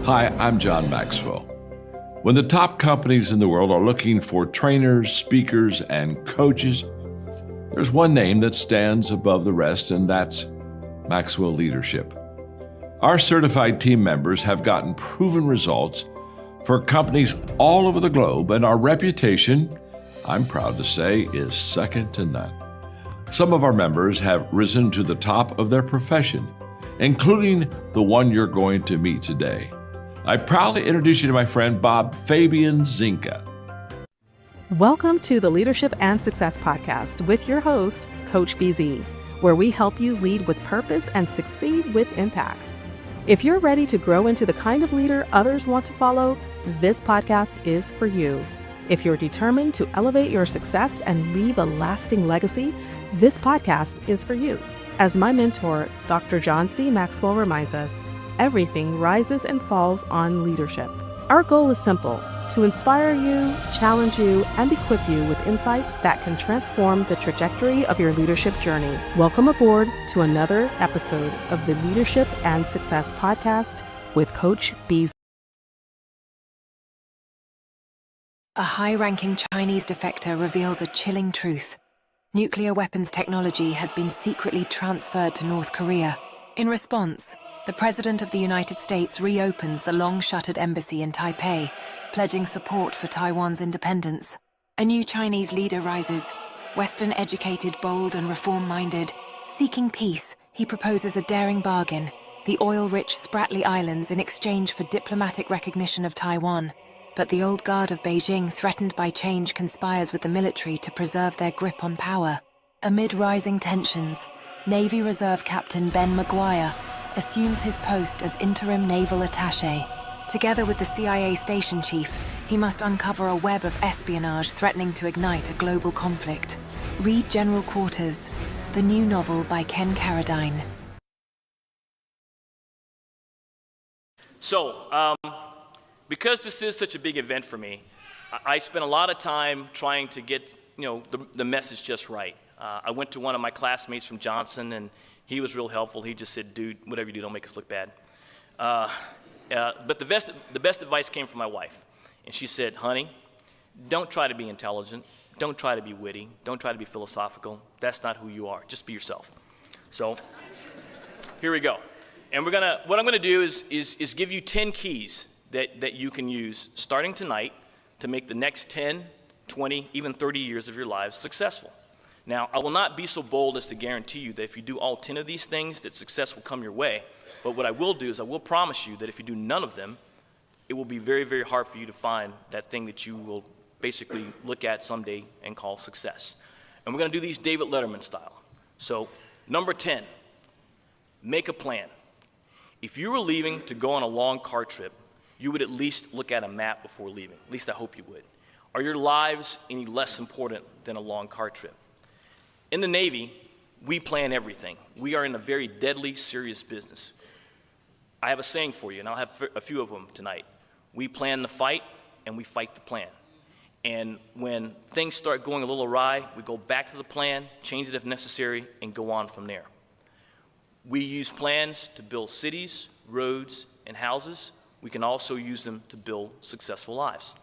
Hi, I'm John Maxwell. When the top companies in the world are looking for trainers, speakers, and coaches, there's one name that stands above the rest, and that's Maxwell Leadership. Our certified team members have gotten proven results for companies all over the globe, and our reputation, I'm proud to say, is second to none. Some of our members have risen to the top of their profession, including the one you're going to meet today. I proudly introduce you to my friend Bob Fabian Zinka. Welcome to the Leadership and Success Podcast with your host, Coach BZ, where we help you lead with purpose and succeed with impact. If you're ready to grow into the kind of leader others want to follow, this podcast is for you. If you're determined to elevate your success and leave a lasting legacy, this podcast is for you. As my mentor, Dr. John C. Maxwell reminds us, everything rises and falls on leadership. Our goal is simple: to inspire you, challenge you, and equip you with insights that can transform the trajectory of your leadership journey. Welcome aboard to another episode of the Leadership and Success Podcast with Coach B. A high-ranking Chinese defector reveals a chilling truth. Nuclear weapons technology has been secretly transferred to North Korea. In response, the President of the United States reopens the long-shuttered embassy in Taipei, pledging support for Taiwan's independence. A new Chinese leader rises. Western-educated, bold and reform-minded. Seeking peace, he proposes a daring bargain: the oil-rich Spratly Islands in exchange for diplomatic recognition of Taiwan. But the old guard of Beijing, threatened by change, conspires with the military to preserve their grip on power. Amid rising tensions, Navy Reserve Captain Ben Maguire assumes his post as interim naval attaché. Together with the CIA station chief, he must uncover a web of espionage threatening to ignite a global conflict. Read General Quarters, the new novel by Ken Carodine. Because this is such a big event for me, I spent a lot of time trying to get the message just right. I went to one of my classmates from Johnson, and he was real helpful. He just said, "Dude, whatever you do, don't make us look bad." But the best advice came from my wife, and she said, "Honey, don't try to be intelligent. Don't try to be witty. Don't try to be philosophical. That's not who you are. Just be yourself." So here we go. And what I'm gonna do is give you 10 keys that you can use starting tonight to make the next 10, 20, even 30 years of your lives successful. Now, I will not be so bold as to guarantee you that if you do all 10 of these things, that success will come your way. But what I will do is I will promise you that if you do none of them, it will be very, very hard for you to find that thing that you will basically look at someday and call success. And we're gonna do these David Letterman style. So, number 10, make a plan. If you were leaving to go on a long car trip, you would at least look at a map before leaving. At least I hope you would. Are your lives any less important than a long car trip? In the Navy, we plan everything. We are in a very deadly, serious business. I have a saying for you, and I'll have a few of them tonight. We plan the fight, and we fight the plan. And when things start going a little awry, we go back to the plan, change it if necessary, and go on from there. We use plans to build cities, roads, and houses. We can also use them to build successful lives.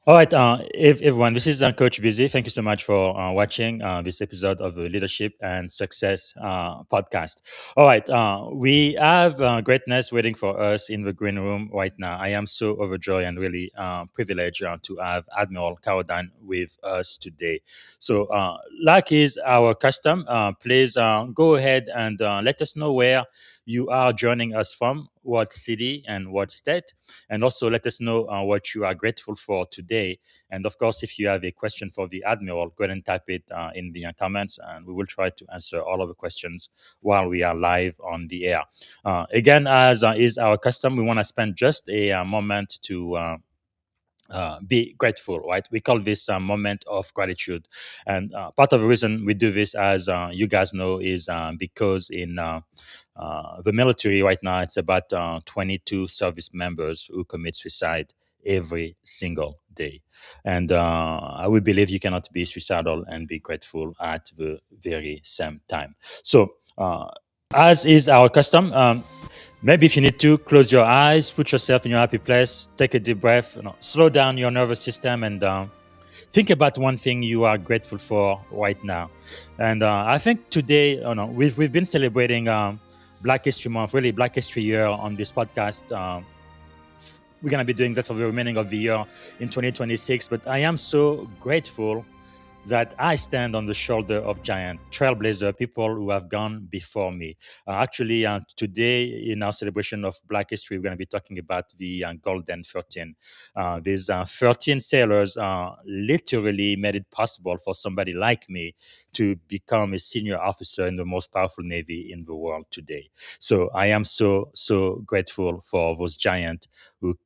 All right, everyone, this is Coach Busy. Thank you so much for watching this episode of the Leadership and Success podcast. All right, we have greatness waiting for us in the green room right now. I am so overjoyed and really privileged to have Admiral Carodine with us today. So, like is our custom, please go ahead and let us know where you are joining us from, what city and what state, and also let us know what you are grateful for today. And of course, if you have a question for the Admiral, go ahead and type it in the comments, and we will try to answer all of the questions while we are live on the air. Again, as is our custom, we want to spend just a moment to be grateful, right? We call this a moment of gratitude. And part of the reason we do this, as you guys know, is because in the military right now, it's about 22 service members who commit suicide every single day. And we believe you cannot be suicidal and be grateful at the very same time. So, as is our custom, maybe if you need to, close your eyes, put yourself in your happy place, take a deep breath, slow down your nervous system, and think about one thing you are grateful for right now. And I think today, we've been celebrating Black History Month, really Black History Year on this podcast. We're gonna be doing that for the remaining of the year in 2026. But I am so grateful that I stand on the shoulder of giant trailblazer people who have gone before me. Actually, today in our celebration of Black History, we're going to be talking about the Golden 13. These 13 sailors literally made it possible for somebody like me to become a senior officer in the most powerful navy in the world today. So I am so grateful for those giants who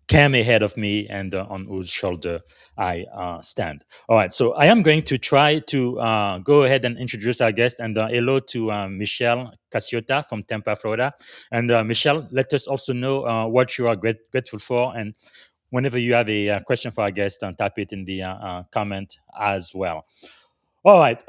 came ahead of me and on whose shoulder I stand. All right, so I am going to try to go ahead and introduce our guest. And hello to Michelle Casiota from Tampa, Florida. And Michelle, let us also know what you are grateful for. And whenever you have a question for our guest, type it in the comment as well. All right.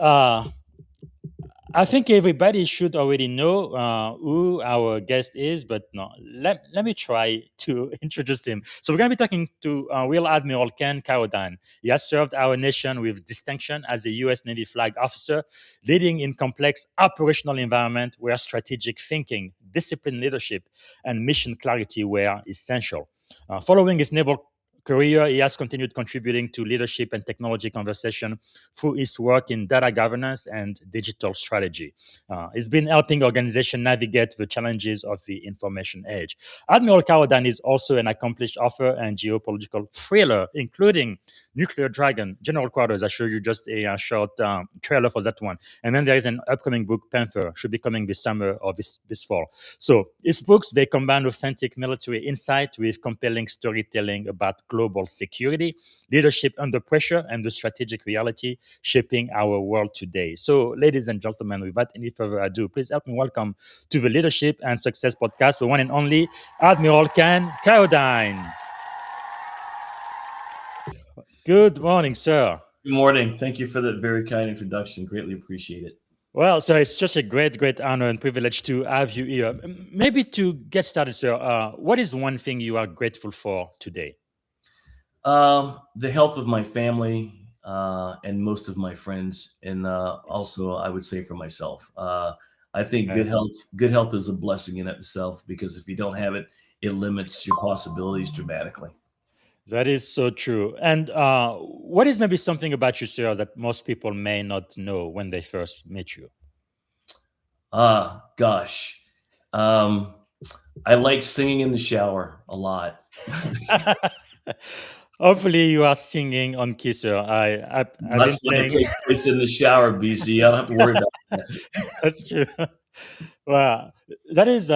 I think everybody should already know who our guest is, but no, let me try to introduce him. So we're going to be talking to Rear Admiral Ken Carodine. He has served our nation with distinction as a U.S. Navy flag officer, leading in complex operational environment where strategic thinking, disciplined leadership, and mission clarity were essential. Following his naval career, he has continued contributing to leadership and technology conversation through his work in data governance and digital strategy. He's been helping organizations navigate the challenges of the information age. Admiral Carodine is also an accomplished author and geopolitical thriller, including Nuclear Dragon, General Quarters. I showed you just a short trailer for that one. And then there is an upcoming book, Panther, should be coming this summer or this fall. So his books, they combine authentic military insight with compelling storytelling about global security, leadership under pressure, and the strategic reality shaping our world today. So, ladies and gentlemen, without any further ado, please help me welcome to the Leadership and Success Podcast, the one and only Admiral Ken Carodine. Good morning, sir. Good morning. Thank you for that very kind introduction. Greatly appreciate it. Well, so it's just a great honor and privilege to have you here. Maybe to get started, sir, what is one thing you are grateful for today? The health of my family and most of my friends, and also I would say for myself. I think good health is a blessing in itself, because if you don't have it, it limits your possibilities dramatically. That is so true. And what is maybe something about you, sir, that most people may not know when they first meet you? Gosh. I like singing in the shower a lot. Hopefully, you are singing on key, sir. I've been That's when it playing. takes place in the shower, BC. I don't have to worry about that. That's true. Well, that is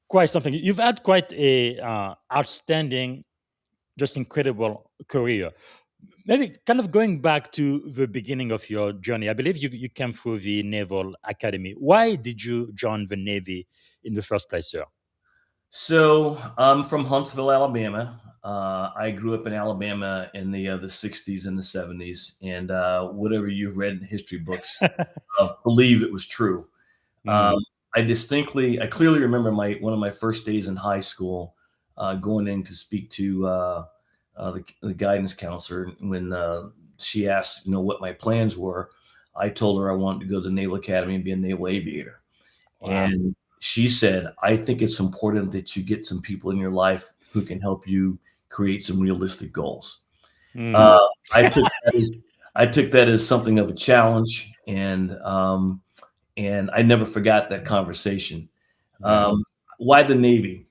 quite something. You've had quite a outstanding, just incredible career. Maybe kind of going back to the beginning of your journey, I believe you came through the Naval Academy. Why did you join the Navy in the first place, sir? So I'm from Huntsville, Alabama. I grew up in Alabama in the 60s and the 70s, and whatever you've read in history books, believe it was true. I clearly remember one of my first days in high school, going in to speak to the guidance counselor. When she asked, what my plans were, I told her I wanted to go to the Naval Academy and be a naval aviator. Wow. And she said, I think it's important that you get some people in your life who can help you create some realistic goals. I took that as something of a challenge, and I never forgot that conversation. Why the Navy?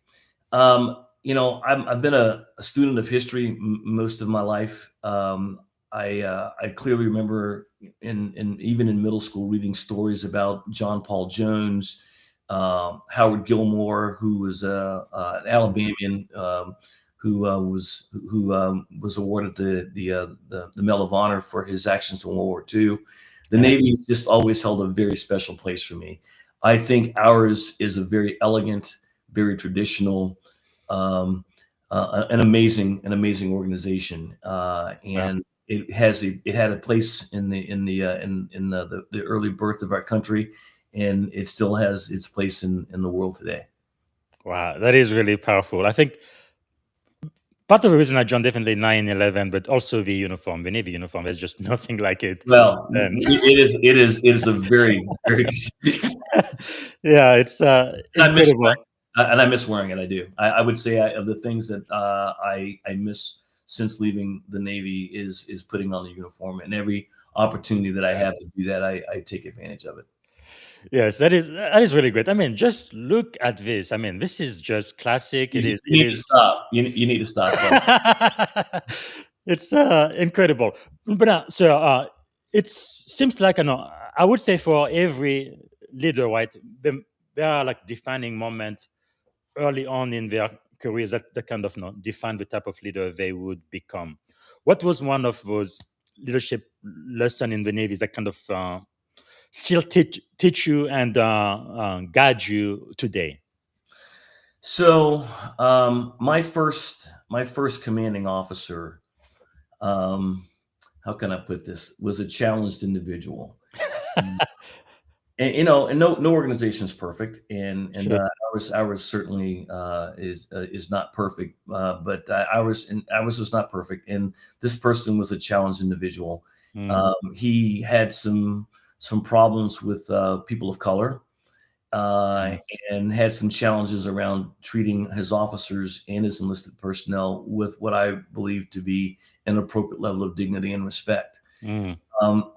I've been a student of history most of my life. I clearly remember even in middle school reading stories about John Paul Jones, Howard Gilmore, who was an Alabamian was awarded the Medal of Honor for his actions in World War II. The Yeah. Navy has just always held a very special place for me. I think ours is a very elegant, very traditional, an amazing organization, and it had a place in the early birth of our country, and it still has its place in the world today. Wow, that is really powerful. I think part of the reason I joined definitely 9/11, but also the uniform, the Navy uniform. There's just nothing like it. Well, And it is a very yeah, it's incredible. I miss wearing it. I do. I would say of the things that I miss since leaving the Navy is putting on the uniform, and every opportunity that I have to do that, I take advantage of it. Yes, that is really great. I mean, just look at this. I mean, this is just classic. It You is. It need to is. stop. You need to stop. It's incredible. But it seems like I would say for every leader, right? There are like defining moments early on in their careers that kind of define the type of leader they would become. What was one of those leadership lesson in the Navy that kind of still teach you and guide you today? So, my first commanding officer, how can I put this, was a challenged individual. And no organization is perfect, and Sure. ours certainly is not perfect, but ours was not perfect, and this person was a challenged individual. Mm, He had some problems with people of color, uh, mm, and had some challenges around treating his officers and his enlisted personnel with what I believe to be an appropriate level of dignity and respect. mm.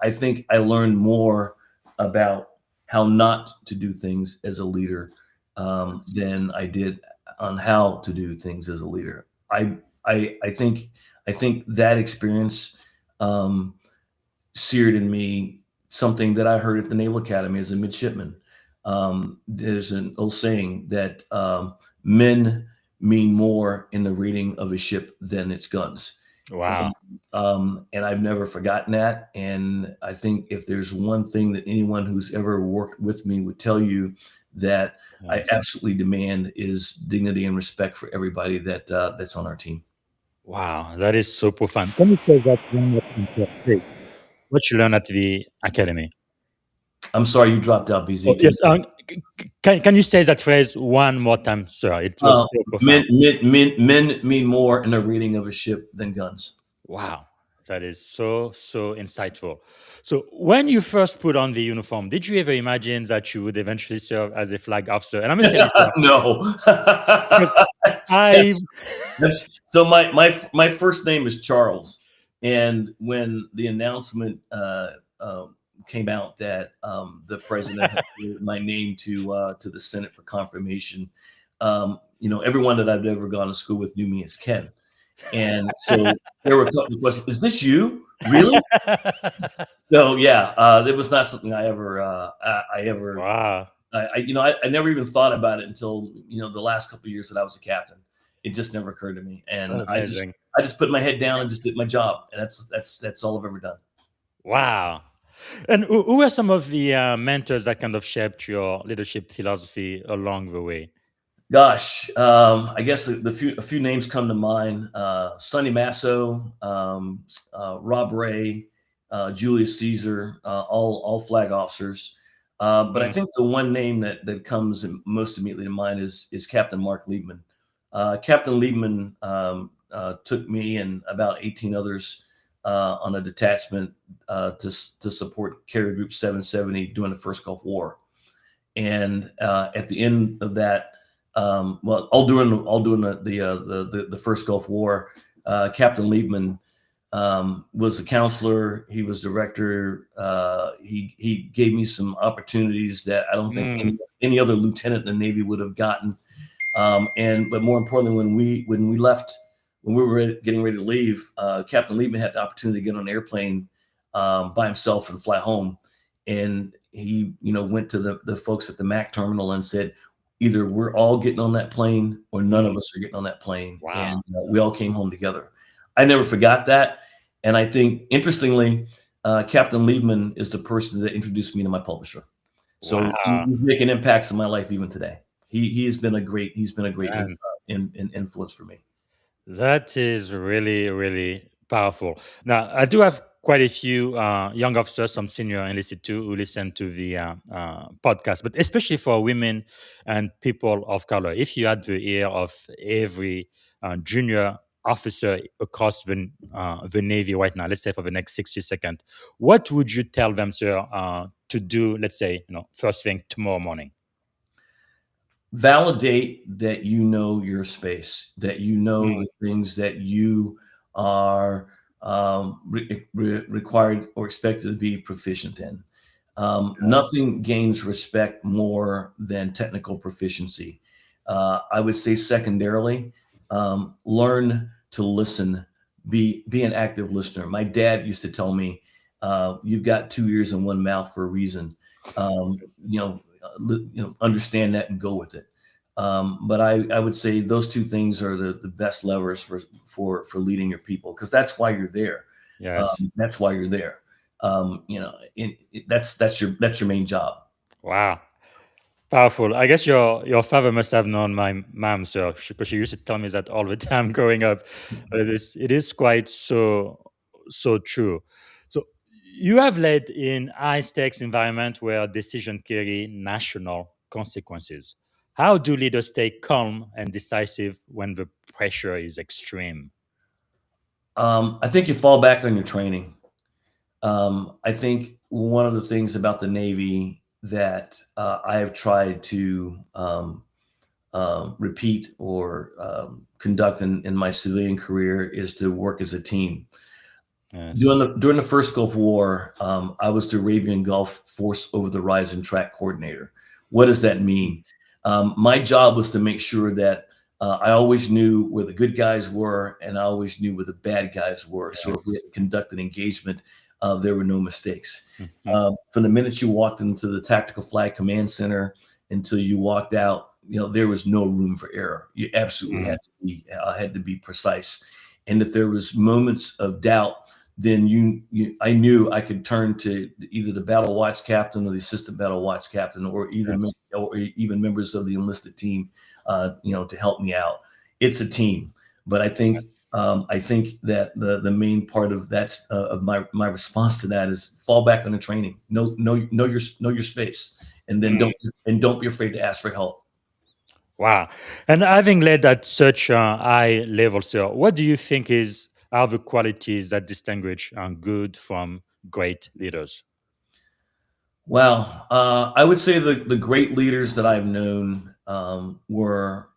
I think I learned more about how not to do things as a leader than I did on how to do things as a leader. I think that experience um, seared in me something that I heard at the Naval Academy as a midshipman. There's an old saying that men mean more in the rating of a ship than its guns. Wow. And and I've never forgotten that. And I think if there's one thing that anyone who's ever worked with me would tell you that I Yes. absolutely demand is dignity and respect for everybody that's on our team. Wow, that is so profound. Can you say that one more time, sir, please? What you learned at the academy? I'm sorry you dropped out, Oh, BZ. yes. Can you say that phrase one more time, sir? It was so Men, profound. men mean more in the rating of a ship than guns. Wow, that is so insightful. So, when you first put on the uniform, did you ever imagine that you would eventually serve as a flag officer? And I'm gonna tell you, sir, No. because I That's so my first name is Charles, and when the announcement came out that the president had given my name to the Senate for confirmation, everyone that I've ever gone to school with knew me as Ken, and so there were a couple of questions. Is this you? Really? So yeah, it was not something wow, I never even thought about it until the last couple of years that I was a captain. It just never occurred to me, and amazing. I just put my head down and just did my job, and that's all I've ever done. Wow. And who were some of the mentors that kind of shaped your leadership philosophy along the way? Gosh, I guess a few names come to mind: Sonny Masso, Rob Ray, Julius Caesar, all flag officers. But I Mm, think the one name that comes most immediately to mind is Captain Mark Liebman. Captain Liebman took me and about 18 others on a detachment to support Carrier Group 770 during the First Gulf War. And at the end of that, all during the First Gulf War, Captain Liebman was a counselor. He was director. He gave me some opportunities that I don't think mm, any other lieutenant in the Navy would have gotten. But more importantly, when we left, when we were getting ready to leave, Captain Liebman had the opportunity to get on an airplane by himself and fly home. And he, went to the folks at the MAC terminal and said, either we're all getting on that plane or none of us are getting on that plane. Wow. And we all came home together. I never forgot that. And I think, interestingly, Captain Liebman is the person that introduced me to my publisher. So Wow. he's making impacts in my life even today. He's been a great Man. influence for me. That is really, really powerful. Now, I do have quite a few young officers, some senior enlisted too, who listen to the podcast, but especially for women and people of color. If you had the ear of every junior officer across the Navy right now, let's say for the next 60 seconds, what would you tell them, sir, to do, let's say, first thing tomorrow morning? Validate that you know your space, that you know the things that you are required or expected to be proficient in. Nothing gains respect more than technical proficiency. I would say secondarily, learn to listen, be an active listener. My dad used to tell me, you've got 2 ears and one mouth for a reason. Understand that and go with it. But I would say those two things are the best levers for leading your people, because that's why you're there. Yes. That's why you're there. That's your main job. Wow. Powerful. I guess your father must have known my mom, sir, because she used to tell me that all the time growing up. It is quite so true. So you have led in high stakes environment where decisions carry national consequences. How do leaders stay calm and decisive when the pressure is extreme? I think you fall back on your training. I think one of the things about the Navy that I have tried to repeat or conduct in my civilian career is to work as a team. Yes. During the first Gulf War, I was the Arabian Gulf Force Over the Horizon Track Coordinator. What does that mean? My job was to make sure that I always knew where the good guys were, and I always knew where the bad guys were. So if we had to conduct an engagement, there were no mistakes. From the minute you walked into the Tactical Flag Command Center until you walked out, there was no room for error. You absolutely had to be precise. And if there was moments of doubt, then I knew I could turn to either the battle watch captain or the assistant battle watch captain, or even members of the enlisted team, to help me out. It's a team, but I think that the main part of that's of my response to that is fall back on the training. Know your space, and then don't be afraid to ask for help. Wow. And having led at such a high level, sir, what do you think are the qualities that distinguish good from great leaders? Well, I would say the great leaders that I've known were,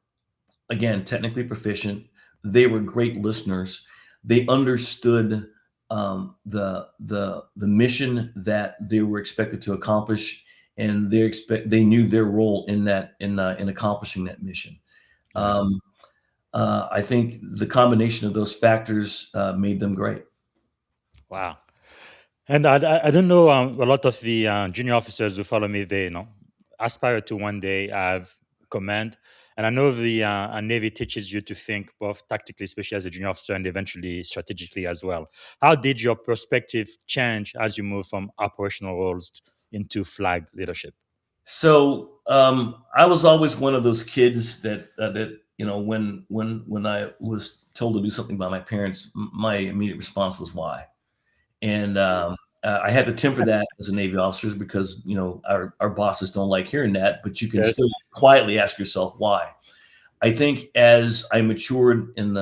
again, technically proficient. They were great listeners. They understood the mission that they were expected to accomplish, and they knew their role in accomplishing that mission. I think the combination of those factors made them great. Wow. And I don't know, a lot of the junior officers who follow me, they aspire to one day have command. And I know the Navy teaches you to think both tactically, especially as a junior officer, and eventually strategically as well. How did your perspective change as you moved from operational roles into flag leadership? So I was always one of those kids that when I was told to do something by my parents, my immediate response was why. And I had to temper that as a Navy officer, because our bosses don't like hearing that, but you can still quietly ask yourself why. I think as I matured in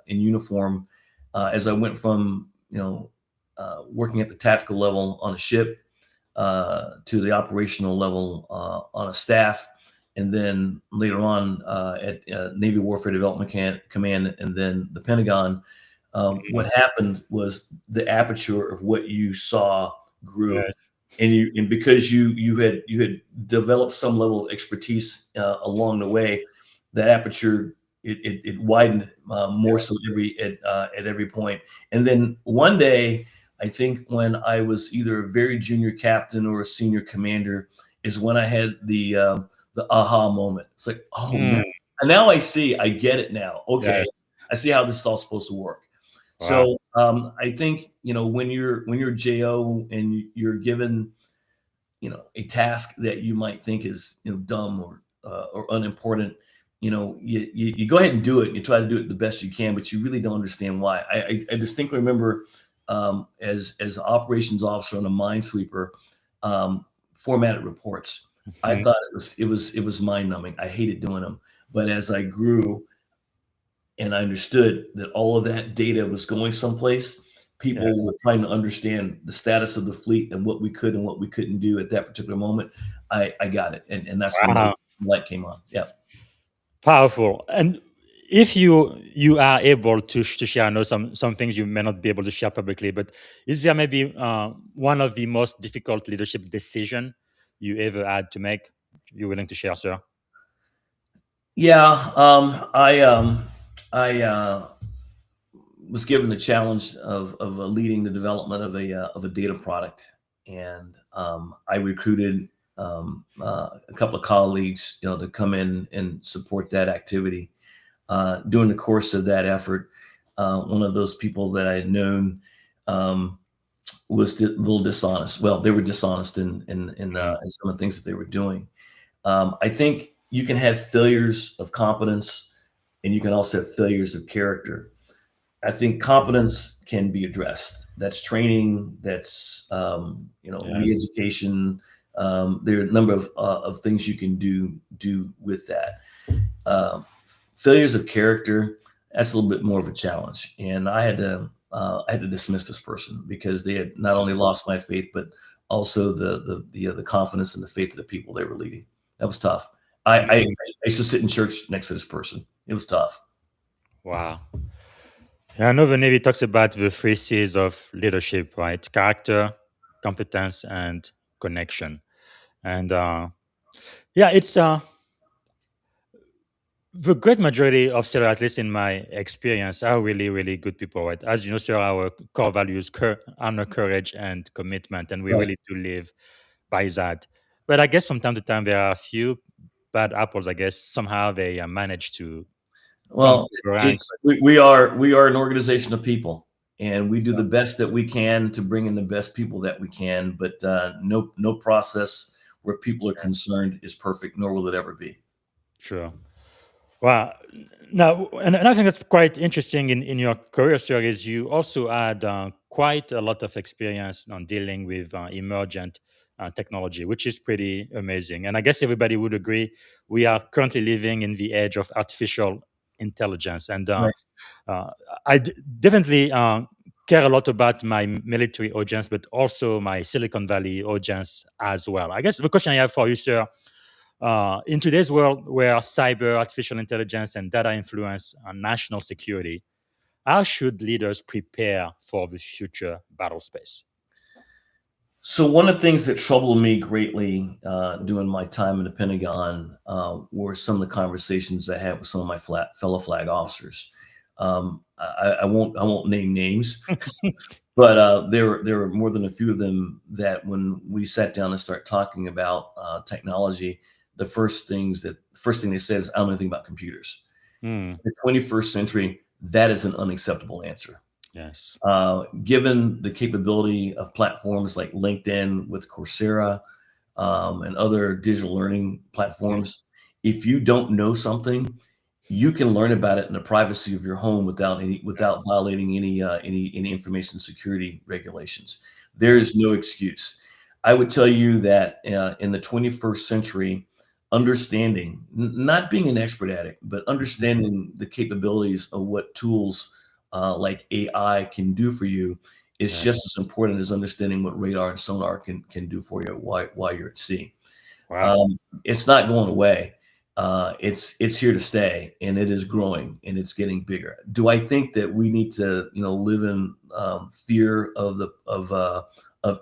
uniform, as I went from working at the tactical level on a ship to the operational level on a staff, and then later on at Navy Warfare Development Command, and then the Pentagon. What happened was the aperture of what you saw grew, and because you had developed some level of expertise along the way, that aperture it widened more so at every point. And then one day, I think when I was either a very junior captain or a senior commander, is when I had the the aha moment. It's like, oh man, Mm, and now I get it now. Okay, yes. I see how this is all supposed to work. Wow. So I think when you're JO and you're given a task that you might think is dumb or unimportant, you go ahead and do it. And you try to do it the best you can, but you really don't understand why. I distinctly remember as an operations officer on a minesweeper, formatted reports. I Mhm. thought it was mind numbing. I hated doing them, but as I grew and I understood that all of that data was going someplace. People Yes. were trying to understand the status of the fleet and what we could and what we couldn't do at that particular moment. I got it, and that's when the Wow. light came on. Yeah. Powerful. And if you are able to share, I know some things you may not be able to share publicly, but is there maybe one of the most difficult leadership decision you ever had to make? You're willing to share, sir? Yeah. I was given the challenge of leading the development of a data product, and I recruited a couple of colleagues, to come in and support that activity. During the course of that effort, one of those people that I had known um, was a little dishonest. Well, they were dishonest Mm, in some of the things that they were doing. I think you can have failures of competence, and you can also have failures of character. I think competence can be addressed. That's training. That's yes. re-education. There are a number of things you can do with that. Uh, Failures of character, that's a little bit more of a challenge, and I had to dismiss this person because they had not only lost my faith but also the confidence and the faith of the people they were leading. That was tough. I Mm, used to sit in church next to this person. It was tough. wow. Yeah, I know the Navy talks about the three C's of leadership, right? Character, competence, and connection. And yeah, it's the great majority of sailors, at least in my experience, are really, really good people, right? As you know, sir, our core values, honor, courage, and commitment, and we Right. really do live by that. But I guess from time to time, there are a few bad apples. I guess somehow they manage to come Well, through the rank. it's we are an organization of people, and we do But, the best that we can to bring in the best people that we can. But no process where people are yes, concerned is perfect, nor will it ever be. sure. Well, now, and I think that's quite interesting in your career series. You also had quite a lot of experience on dealing with emergent technology, which is pretty amazing. And I guess everybody would agree we are currently living in the age of artificial intelligence. And Right. uh, definitely care a lot about my military audience, but also my Silicon Valley audience as well. I guess the question I have for you, sir, in today's world where cyber, artificial intelligence, and data influence national security, how should leaders prepare for the future battle space? So one of the things that troubled me greatly during my time in the Pentagon were some of the conversations I had with some of my fellow flag officers. I won't name names, but there were more than a few of them that when we sat down and start talking about technology, the first thing they said is, "I don't know anything about computers." Hmm. In the 21st century, that is an unacceptable answer. Yes. Given the capability of platforms like LinkedIn with Coursera and other digital learning Hmm. platforms, if you don't know something, you can learn about it in the privacy of your home without Yes. violating any information security regulations. There is no excuse. I would tell you that in the 21st century, understanding, not being an expert at it, but Mhm. understanding the capabilities of what tools like AI can do for you is just Yes. as important as understanding what radar and sonar can do for you while you're at sea. Wow. Um, it's not going away. It's here to stay, and it is growing, and it's getting bigger. Do I think that we need to, live in fear of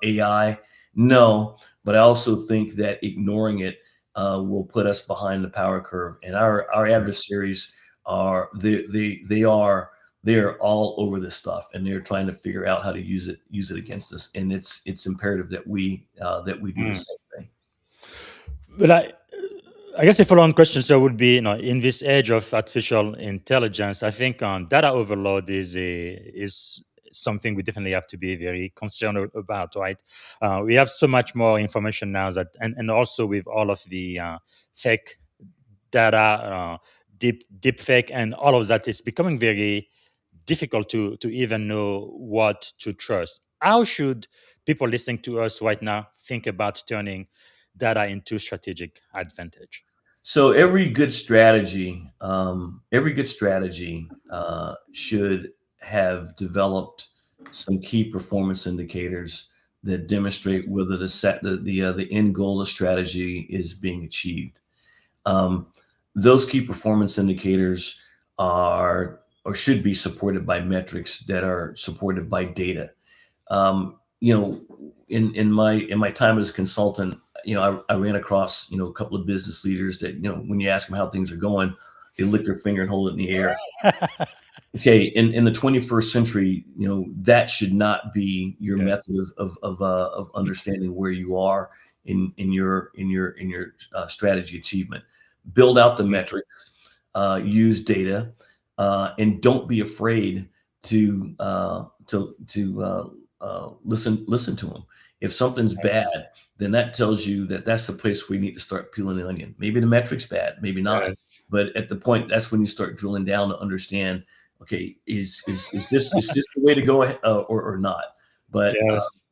AI? No, but I also think that ignoring it will put us behind the power curve. And our adversaries are they are all over this stuff, and they're trying to figure out how to use it against us. And it's imperative that we do the Hmm. same thing. But I guess a follow-on question so would be, in this age of artificial intelligence, I think data overload is something we definitely have to be very concerned about, right? We have so much more information now that, and also with all of the fake data, deep fake, and all of that, it's becoming very difficult to even know what to trust. How should people listening to us right now think about turning data into strategic advantage? So every good strategy should have developed some key performance indicators that demonstrate whether the end goal of strategy is being achieved. Um, those key performance indicators are or should be supported by metrics that are supported by data. You know, in my time as a consultant, I ran across a couple of business leaders that when you ask them how things are going, they lick their finger and hold it in the air. Okay, in the 21st century, that should not be your Yes. method of understanding where you are in your strategy achievement. Build out the metrics, use data, and don't be afraid to listen to them. If something's Yes. bad, then that tells you that that's the place where you need to start peeling the onion. Maybe the metric's bad, maybe not, Yes. but at the point, that's when you start drilling down to understand. Okay, is this the way to go ahead, or not? But Yes.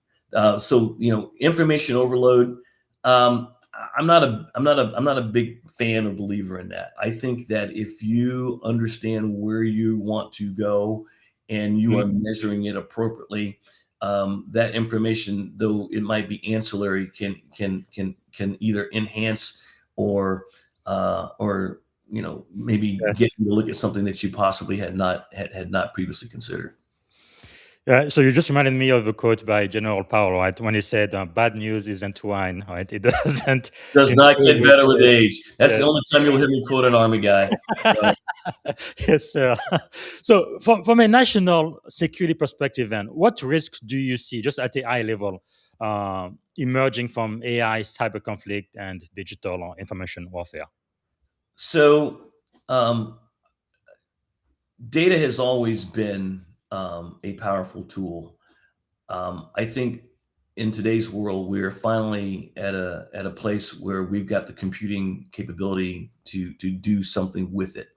so information overload. Um, I'm not a big fan or believer in that. I think that if you understand where you want to go and you are Mm, measuring it appropriately, that information, though it might be ancillary, can either enhance or maybe yes. get you to look at something that you possibly had not previously considered. Yeah, so you just reminded me of a quote by General Powell, right? When he said, "Bad news isn't wine, right? It doesn't Does not improve get with better with age." age. That's the Yes. only time you'll hear me quote an Army guy. So, Yes, sir. So, from a national security perspective, then, what risks do you see, just at a high level, emerging from AI, cyber conflict, and digital information warfare? so, data has always been a powerful tool. I think in today's world, we're finally at a place where we've got the computing capability to do something with it.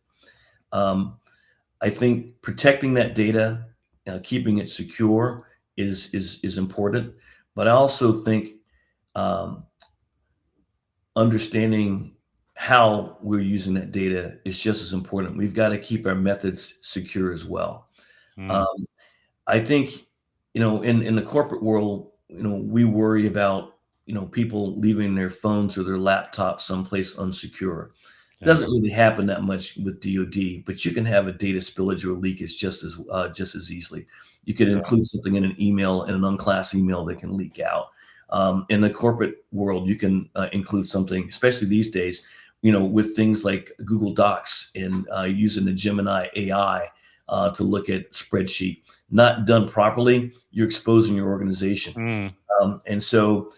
Um, I think protecting that data, keeping it secure is important. But I also think um, understanding how we're using that data is just as important. We've got to keep our methods secure as well. Mm, Um, I think, in the corporate world, we worry about, people leaving their phones or their laptops someplace unsecure. Doesn't yes. really happen that much with DoD, but you can have a data spillage or leakage just as easily. You could Yeah. include something in an email, in an unclassed email that can leak out. In the corporate world, you can include something, especially these days, with things like Google Docs and using the Gemini AI to look at spreadsheet. Not done properly, you're exposing your organization. Mm. And so,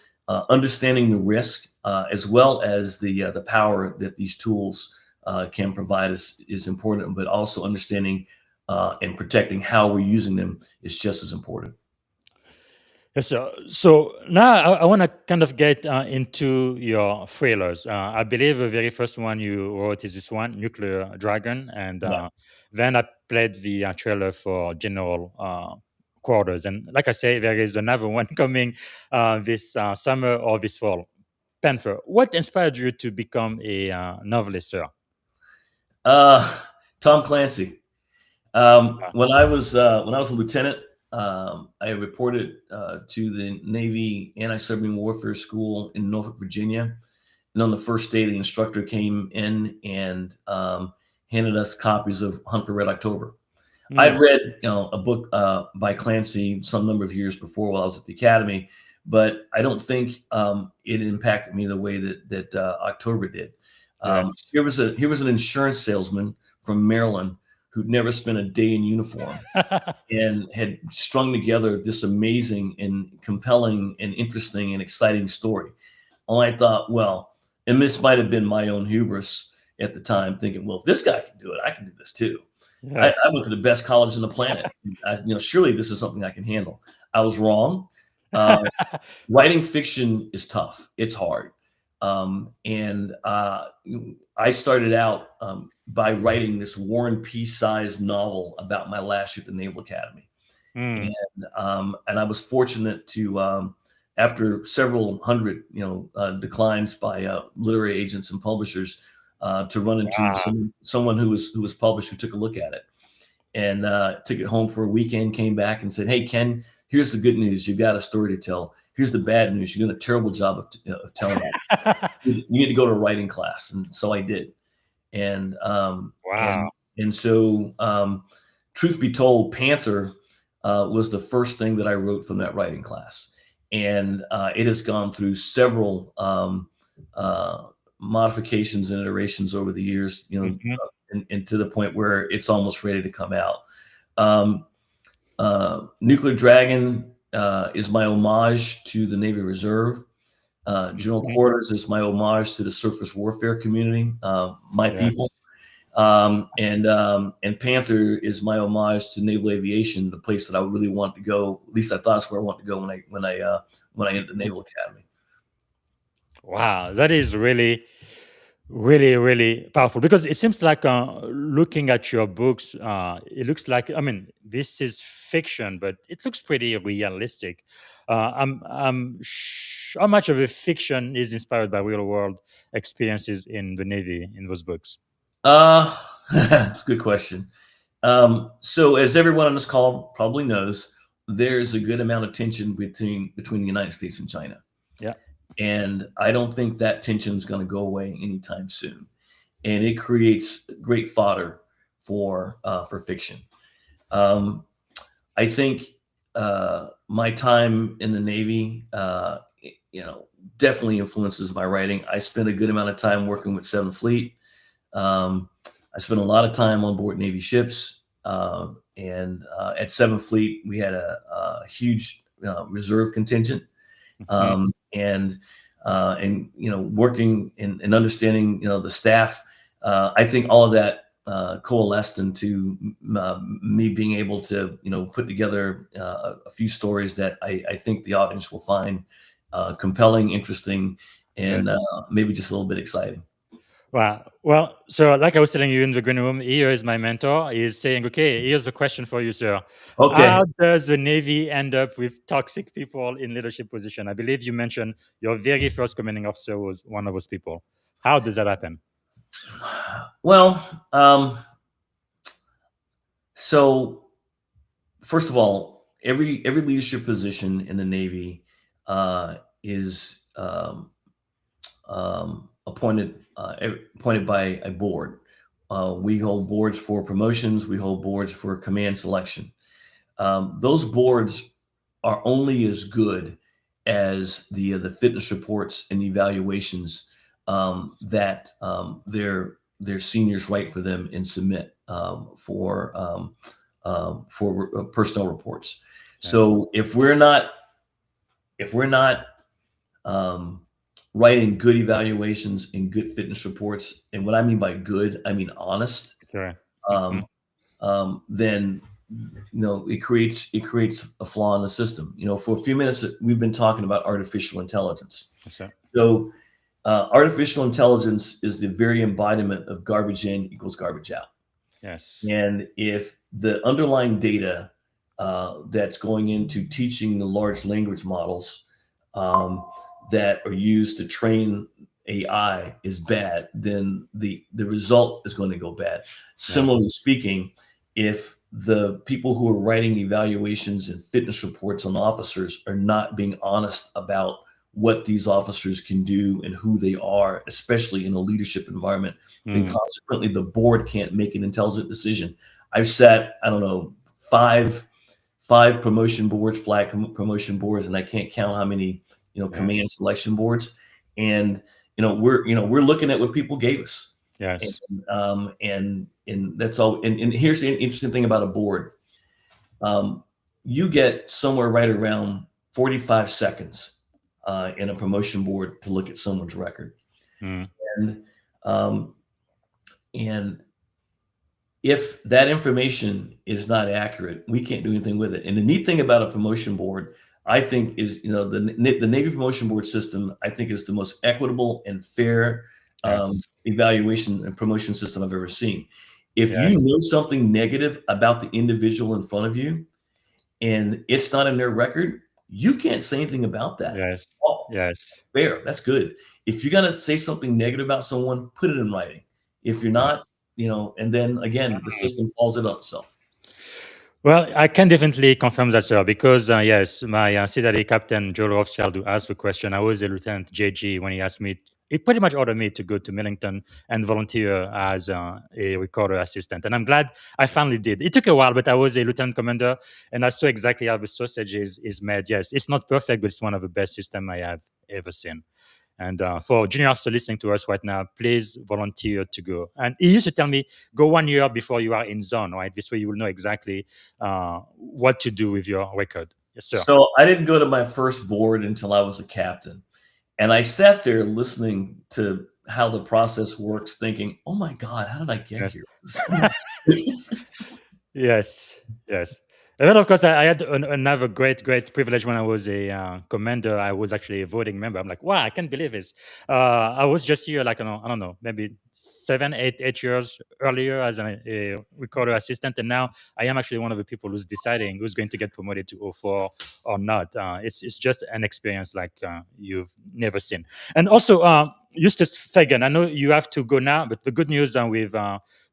understanding the risk as well as the power that these tools can provide is important, but also understanding and protecting how we're using them is just as important. Yes, sir. So now I want to kind of get into your thrillers. I believe the very first one you wrote is this one, Nuclear Dragon, and Yeah. then I played the trailer for General Quarters. And like I say, there is another one coming this summer or this fall. Panther. What inspired you to become a novelist, sir? Uh, Tom Clancy. Ah, When I was a lieutenant, I reported to the Navy Anti-Submarine Warfare School in Norfolk, Virginia. And on the first day, the instructor came in and handed us copies of Hunt for Red October. mm, I'd read, a book by Clancy some number of years before while I was at the academy, but I don't think it impacted me the way that October did. yes. Here was an insurance salesman from Maryland who'd never spent a day in uniform and had strung together this amazing and compelling and interesting and exciting story. And I thought, well, And this might have been my own hubris at the time, thinking, well, if this guy can do it, I can do this too. I Yes. went to the best college on the planet. Surely this is something I can handle. I was wrong. Writing fiction is tough. It's hard. And I started out by writing this War and Peace sized novel about my last year at the Naval Academy. Mm. And I was fortunate to, after several hundred, declines by literary agents and publishers, to run into Wow. someone who was published, who took a look at it and took it home for a weekend, came back and said, "Hey, Ken, here's the good news. You've got a story to tell. Here's the bad news. You're doing a terrible job of telling it. You need to go to a writing class." And so I did. And Wow. so, truth be told, Panther was the first thing that I wrote from that writing class, and it has gone through several modifications and iterations over the years. Mhm. And to the point where it's almost ready to come out. Nuclear Dragon is my homage to the Navy Reserve. General Mhm. Quarters is my homage to the surface warfare community, my people. Yes. And Panther is my homage to naval aviation, the place that I really want to go. At least I thought it's where I want to go when I entered the Naval Academy. Wow, that is really, really, really powerful because it seems like looking at your books, it looks like, I mean, this is fiction, but it looks pretty realistic. How much of a fiction is inspired by real world experiences in the Navy in those books? That's a good question. So as everyone on this call probably knows, there's a good amount of tension between the United States and China. Yeah. And I don't think that tension is going to go away anytime soon. And it creates great fodder for fiction. Um, I think my time in the Navy, definitely influences my writing. I spent a good amount of time working with Seventh Fleet. I spent a lot of time on board Navy ships. And at Seventh Fleet, we had a huge reserve contingent. Mhm. And working and understanding the staff. I think all of that coalesced into me being able to put together a few stories that I think the audience will find compelling, interesting, Yes. and maybe just a little bit exciting. Wow. Well, so like I was telling you in the green room, here is my mentor. He's saying, okay, here's a question for you, sir. Okay. How does the Navy end up with toxic people in leadership position? I believe you mentioned your very first commanding officer was one of those people. How does that happen? Well, so first of all, every leadership position in the Navy is appointed by a board. We hold boards for promotions. We hold boards for command selection. Those boards are only as good as the fitness reports and evaluations that their seniors write for them and submit for personnel reports. Yes. So if we're not writing good evaluations and good fitness reports, and what I mean by good, I mean honest, Sure. Mhm. um, then it creates a flaw in the system. For a few minutes we've been talking about artificial intelligence. Yes, sir. So artificial intelligence is the very embodiment of garbage in equals garbage out. Yes. And if the underlying data that's going into teaching the large language models that are used to train AI is bad, then the result is going to go bad. Yes. Similarly speaking, if the people who are writing evaluations and fitness reports on officers are not being honest about what these officers can do and who they are, especially in a leadership environment, then Mm. consequently the board can't make an intelligent decision. I've sat, I don't know, five promotion boards, flag promotion boards, and I can't count how many, Yes. command selection boards. And we're looking at what people gave us, Yes. and that's all. And here's the interesting thing about a board: you get somewhere right around 45 seconds in a promotion board to look at someone's record. Mm. And um, and if that information is not accurate, we can't do anything with it. And the neat thing about a promotion board, I think, is the Navy promotion board system. I think is the most equitable and fair Yes. evaluation and promotion system I've ever seen. If you Yes. know something negative about the individual in front of you and it's not in their record, you can't say anything about that. Yes. Oh, Yes. fair. That's good. If you're gonna say something negative about someone, put it in writing. If you're Yes. not, and then again, the system follows it up itself. Well, I can definitely confirm that, sir, because yes, my Citadel Captain Joe Rothschild who asked the question. I was a Lieutenant JG when he asked me. He pretty much ordered me to go to Millington and volunteer as a recorder assistant, and I'm glad I finally did. It took a while, but I was a lieutenant commander, and I saw exactly how the sausage is made. Yes, it's not perfect, but it's one of the best systems I have ever seen. And for junior officer listening to us right now, please volunteer to go. And he used to tell me, go 1 year before you are in zone, right? This way you will know exactly what to do with your record. Yes, sir. So I didn't go to my first board until I was a captain. And I sat there listening to how the process works, thinking, oh my God, how did I get Yes. here? Yes, yes. And then, of course, I had another great privilege when I was a commander. I was actually a voting member. I'm like, wow, I can't believe this. I was just here, like, I don't know, maybe 8 years earlier as a recorder assistant. And now I am actually one of the people who's deciding who's going to get promoted to O4 or not. It's just an experience like you've never seen. And also, Eustace Fagan, I know you have to go now, but the good news with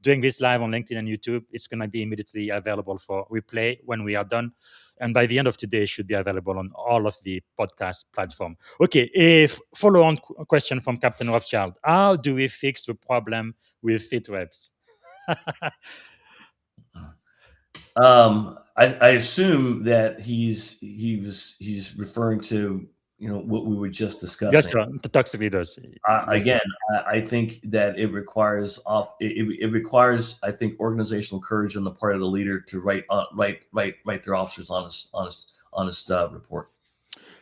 doing this live on LinkedIn and YouTube, it's going to be immediately available for replay when we are done. And by the end of today, it should be available on all of the podcast platform. Okay, a follow-on question from Captain Rothschild. How do we fix the problem with fit reps? I assume that he's referring to what we were just Yes, discussing. sir. The toxic leaders. Yes, Again, I think that it requires it requires, I think, organizational courage on the part of the leader to write their officers honest report.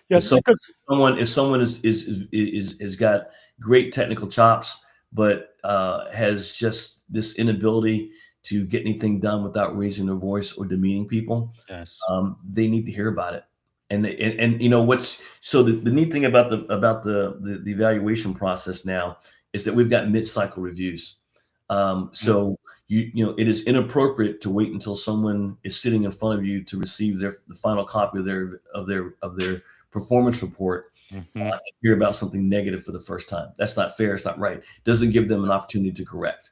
yes, because If someone is got great technical chops, but has just this inability to get anything done without raising their voice or demeaning people, yes, they need to hear about it. And what's so the neat thing about the evaluation process now is that we've got mid-cycle reviews. So it is inappropriate to wait until someone is sitting in front of you to receive the final copy of their performance report Mhm. hear about something negative for the first time. That's not fair. It's not right. Doesn't give them an opportunity to correct.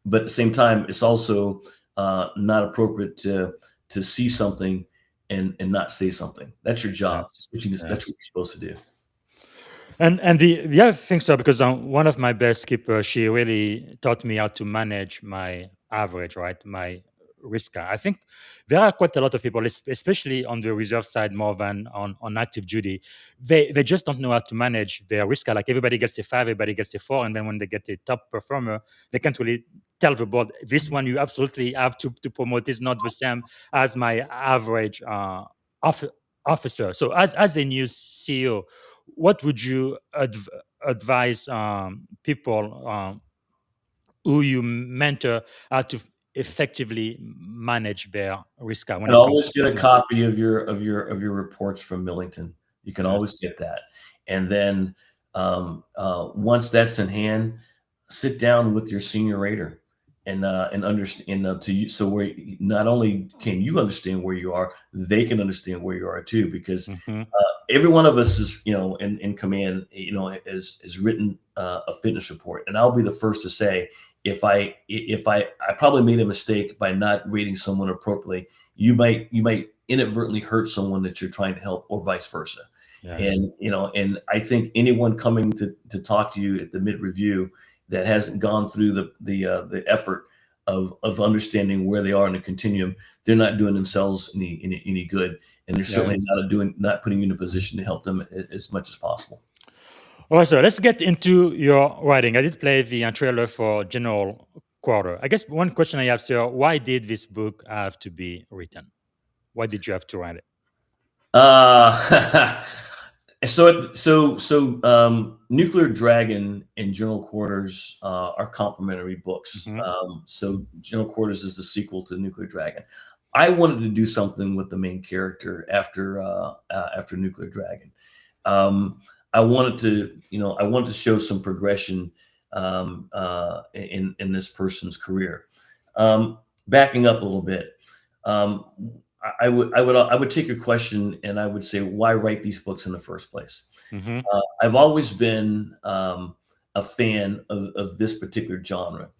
But at the same time, it's also not appropriate to see something and not say something. That's your job. Yes, That's yes. what you're supposed to do. And the other thing, sir, because one of my best skipper, she really taught me how to manage my average, right? My risk. I think there are quite a lot of people, especially on the reserve side, more than on active duty. They just don't know how to manage their risk. Like everybody gets a 5, everybody gets a 4, and then when they get a top performer, they can't really tell the board this one you absolutely have to promote is not the same as my average off- officer. So as a new CEO, what would you advise people who you mentor how to effectively manage their risk when And it comes always to get a performance? copy of your reports from Millington. You can Yes. always get that. And then once that's in hand, sit down with your senior rater and understand to you so where not only can you understand where you are, they can understand where you are too, because Hmm. every one of us is in command is written a fitness report, and I'll be the first to say if I probably made a mistake by not rating someone appropriately, you might inadvertently hurt someone that you're trying to help, or vice versa. Yes. And I think anyone coming to talk to you at the mid review that hasn't gone through the effort of understanding where they are in the continuum, they're not doing themselves any good, and they're certainly Yes. not putting you in a position to help them as much as possible. All right, so let's get into your writing. I did play the trailer for General Quarter. I guess one question I have, sir, why did this book have to be written? Why did you have to write it? Uh, Nuclear Dragon and General Quarters are complementary books. Mhm. So General Quarters is the sequel to Nuclear Dragon. I wanted to do something with the main character after Nuclear Dragon. I wanted to show some progression in this person's career. Backing up a little bit, um, I would take your question and I would say, why write these books in the first place? Mhm. I've always been a fan of this particular genre.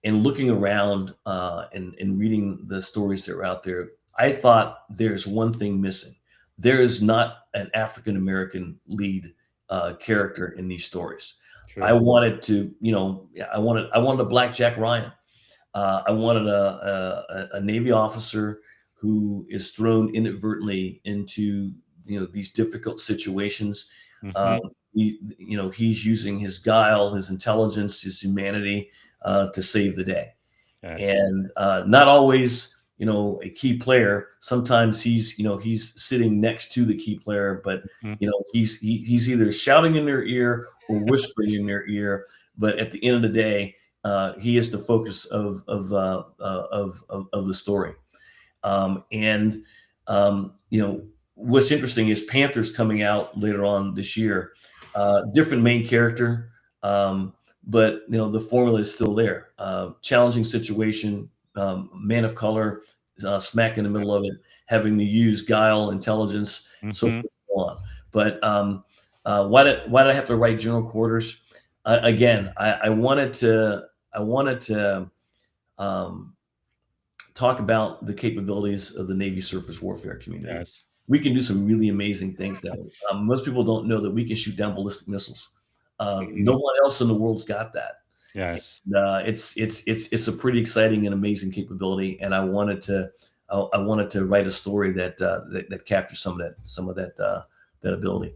And looking around and reading the stories that are out there, I thought there's one thing missing. There is not an African American lead character in these stories. I True. wanted to, yeah, I wanted a Black Jack Ryan. I wanted a Navy officer who is thrown inadvertently into these difficult situations. Um, Mhm. he's using his guile, his intelligence, his humanity to save the day, Yes. and not always a key player. Sometimes he's sitting next to the key player, but Mhm. he's either shouting in their ear or whispering in their ear. But at the end of the day, he is the focus of the story. And what's interesting is Panthers coming out later on this year. Different main character, but the formula is still there. Challenging situation, man of color, smack in the middle of it, having to use guile, intelligence, so forth Mhm. and so on. But why did I have to write General Quarters? Again, I wanted to um, talk about the capabilities of the Navy surface warfare community. Yes. We can do some really amazing things that way. Most people don't know that we can shoot down ballistic missiles. No Mhm. one else in the world's got that. Yes. It's a pretty exciting and amazing capability, and I wanted to write a story that captures some of that ability.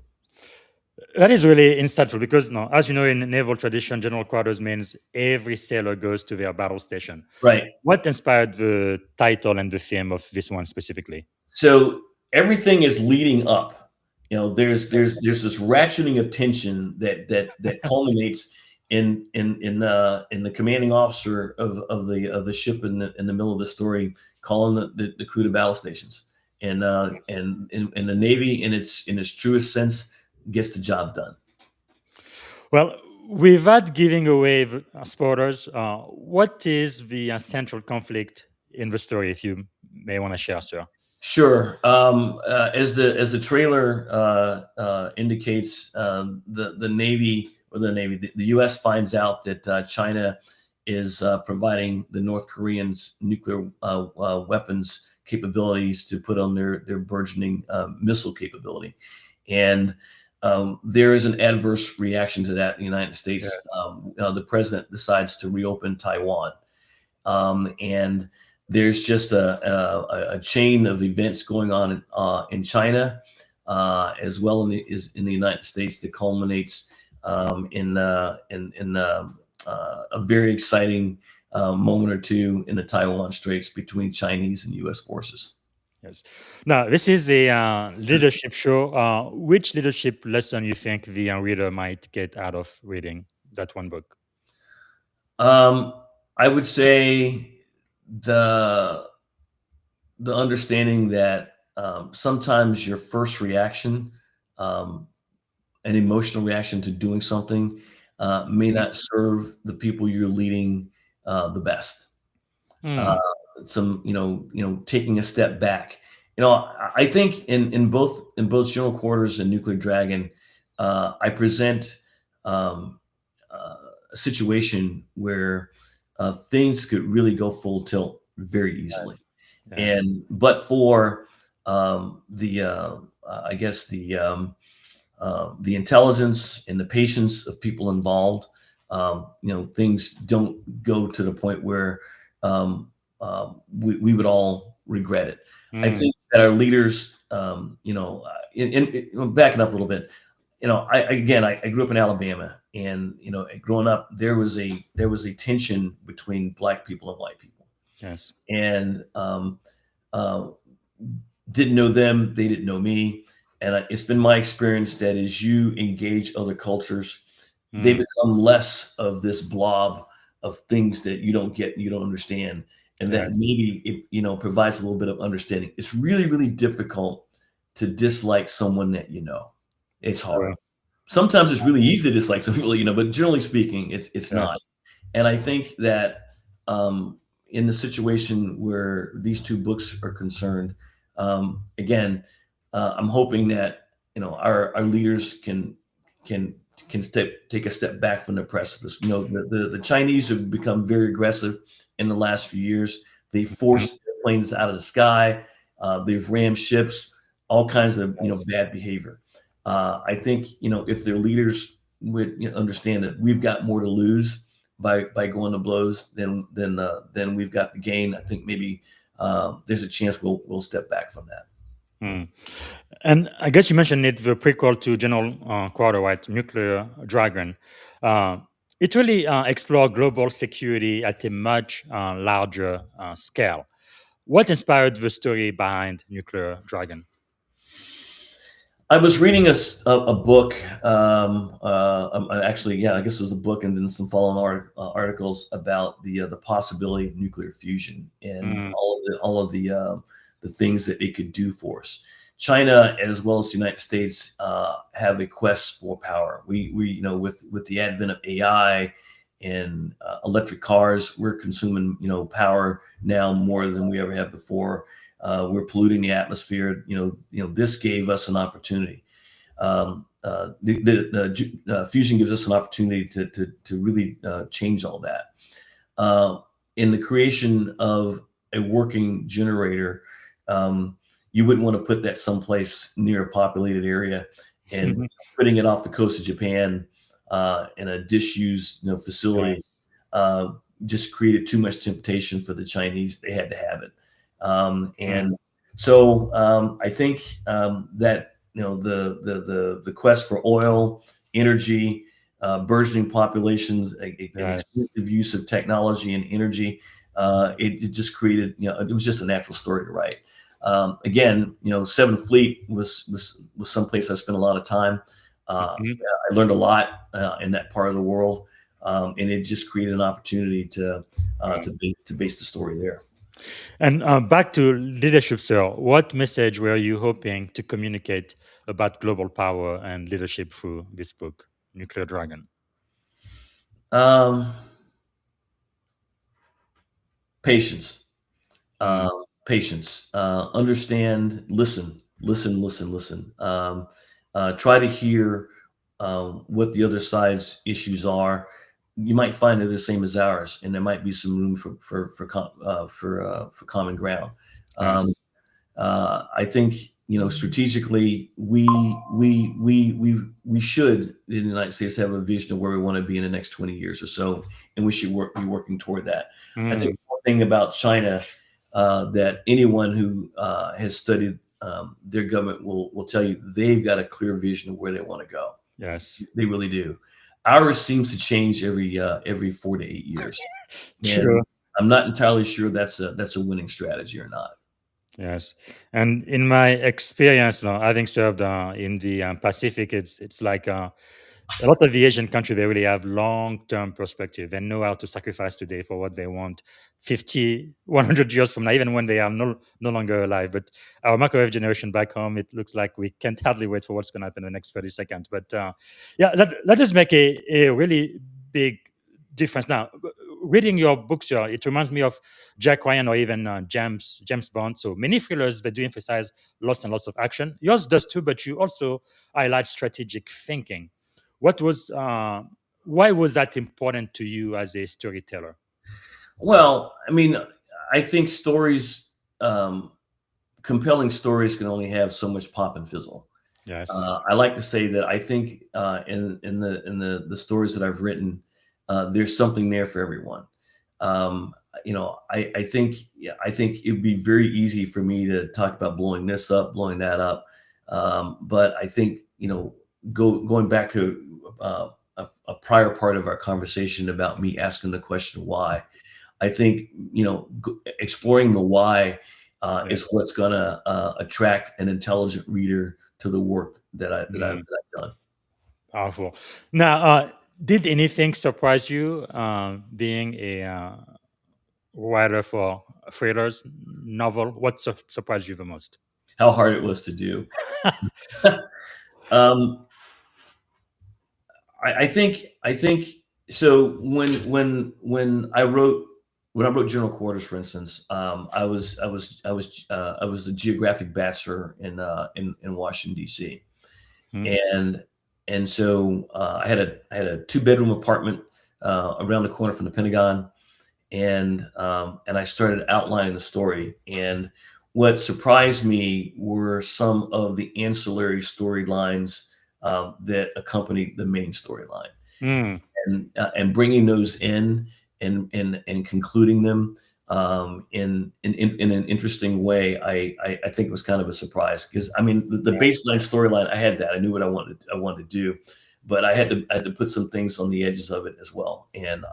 That is really insightful because, no, as you know, in naval tradition, general quarters means every sailor goes to their battle station. Right. What inspired the title and the theme of this one specifically? So everything is leading up. There's this ratcheting of tension that culminates in the commanding officer of the ship in the middle of the story calling the crew to battle stations, and the Navy in its truest sense gets the job done. Well, without giving away spoilers, what is the central conflict in the story, if you may want to share, sir? Sure. As the trailer indicates, the Navy or the U.S. finds out that China is providing the North Koreans nuclear weapons capabilities to put on their burgeoning missile capability, and there is an adverse reaction to that in the United States. Yes. The president decides to reopen Taiwan, and there's just a chain of events going on in China, as well in the United States, that culminates in a very exciting moment or two in the Taiwan Straits between Chinese and U.S. forces. Yes. Now, this is a leadership show. Which leadership lesson you think the reader might get out of reading that one book? Um, I would say the the understanding that sometimes your first reaction, um, an emotional reaction to doing something, may Mhm. not serve the people you're leading the best. Uh, Hmm. taking a step back. I think in both General Quarters and Nuclear Dragon, I present um, a situation where things could really go full tilt very easily. Yes. Yes. And but for the I guess the intelligence and the patience of people involved, things don't go to the point where um, we would all regret it. I Hmm. think that our leaders, backing up a little bit, I grew up in Alabama, and growing up, there was a tension between black people and white people, Yes. and uh, didn't know them, they didn't know me. And it's been my experience that as you engage other cultures, they Mm, become less of this blob of things that you don't get, you don't understand, and that yes, maybe it, provides a little bit of understanding. It's really, really difficult to dislike someone that you know. It's hard. true. Sometimes it's really easy to dislike some people, but generally speaking, it's not. Yes. And I think that in the situation where these two books are concerned, again, I'm hoping that our leaders can take a step back from the precipice. The Chinese have become very aggressive in the last few years. They Mhm. forced planes out of the sky. They've rammed ships, all kinds of Yes. bad behavior. I think if their leaders would understand that we've got more to lose by going to blows than we've got to gain, I think maybe there's a chance we'll step back from that. Mm. And I guess you mentioned it, the prequel to General Carodine, Nuclear Dragon. Uh, it really explored global security at a much larger scale. What inspired the story behind Nuclear Dragon? I was reading a book. Actually, yeah, I guess it was a book, and then some following articles about the possibility of nuclear fusion and Mm, all of the things that it could do for us. China, as well as the United States, have a quest for power. We with the advent of AI and electric cars, we're consuming power now more than we ever have before. We're polluting the atmosphere. This gave us an opportunity. Fusion gives us an opportunity to really change all that. Uh, in the creation of a working generator, you wouldn't want to put that someplace near a populated area, and putting it off the coast of Japan in a disused facility yes. uh, just created too much temptation for the Chinese. They had to have it. Mm, And so I think that the quest for oil, energy, burgeoning populations, an yes. extensive use of technology and energy, it just created, it was just a natural story to write. Again, Seventh Fleet was someplace I spent a lot of time. Mhm. I learned a lot in that part of the world, and it just created an opportunity Yeah. to base the story there. And back to leadership, sir. What message were you hoping to communicate about global power and leadership through this book, Nuclear Dragon? Um, patience, Mm, patience. Understand. Listen. Listen. Listen. Listen. Try to hear what the other side's issues are. You might find they're the same as ours, and there might be some room for common ground. Um, yes. I think strategically we should in the United States have a vision of where we want to be in the next 20 years or so, and we should be working toward that. I think Mm, one thing about China that anyone who has studied their government will tell you they've got a clear vision of where they want to go. yes. They really do. Ours seems to change every 4 to 8 years, True. and I'm not entirely sure that's a winning strategy or not. Yes, and in my experience, having served in the Pacific, it's like a lot of the Asian countries, they really have long-term perspective and know how to sacrifice today for what they want 50, 100 years from now, even when they are no longer alive. But our microwave generation back home, it looks like we can't hardly wait for what's going to happen in the next 30 seconds. But yeah, that does make a really big difference. Now, reading your books here, it reminds me of Jack Ryan or even James Bond. So many thrillers, they do emphasize lots and lots of action. Yours does too, but you also highlight strategic thinking. What was why was that important to you as a storyteller? Well, I mean, I think um, compelling stories can only have so much pop and fizzle. Yes. I like to say that I think in the stories that I've written, there's something there for everyone. I think yeah, I think it'd be very easy for me to talk about blowing this up, blowing that up, but I think going back to a prior part of our conversation about me asking the question why. I think exploring the why is Yes. what's going to attract an intelligent reader to the work that I've done. Powerful. Now, did anything surprise you being a writer for thrillers novel? What surprised you the most? How hard it was to do. um, I think so. When I wrote General Quarters, for instance, I was a geographic bachelor in Washington D.C. Hmm. and so I had a 2-bedroom apartment around the corner from the Pentagon, and I started outlining the story. And what surprised me were some of the ancillary storylines that accompanied the main storyline, Hmm. and bringing those in and concluding them in an interesting way. I think it was kind of a surprise, because I mean the baseline storyline, I had that, I knew what I wanted to do, but I had to put some things on the edges of it as well. And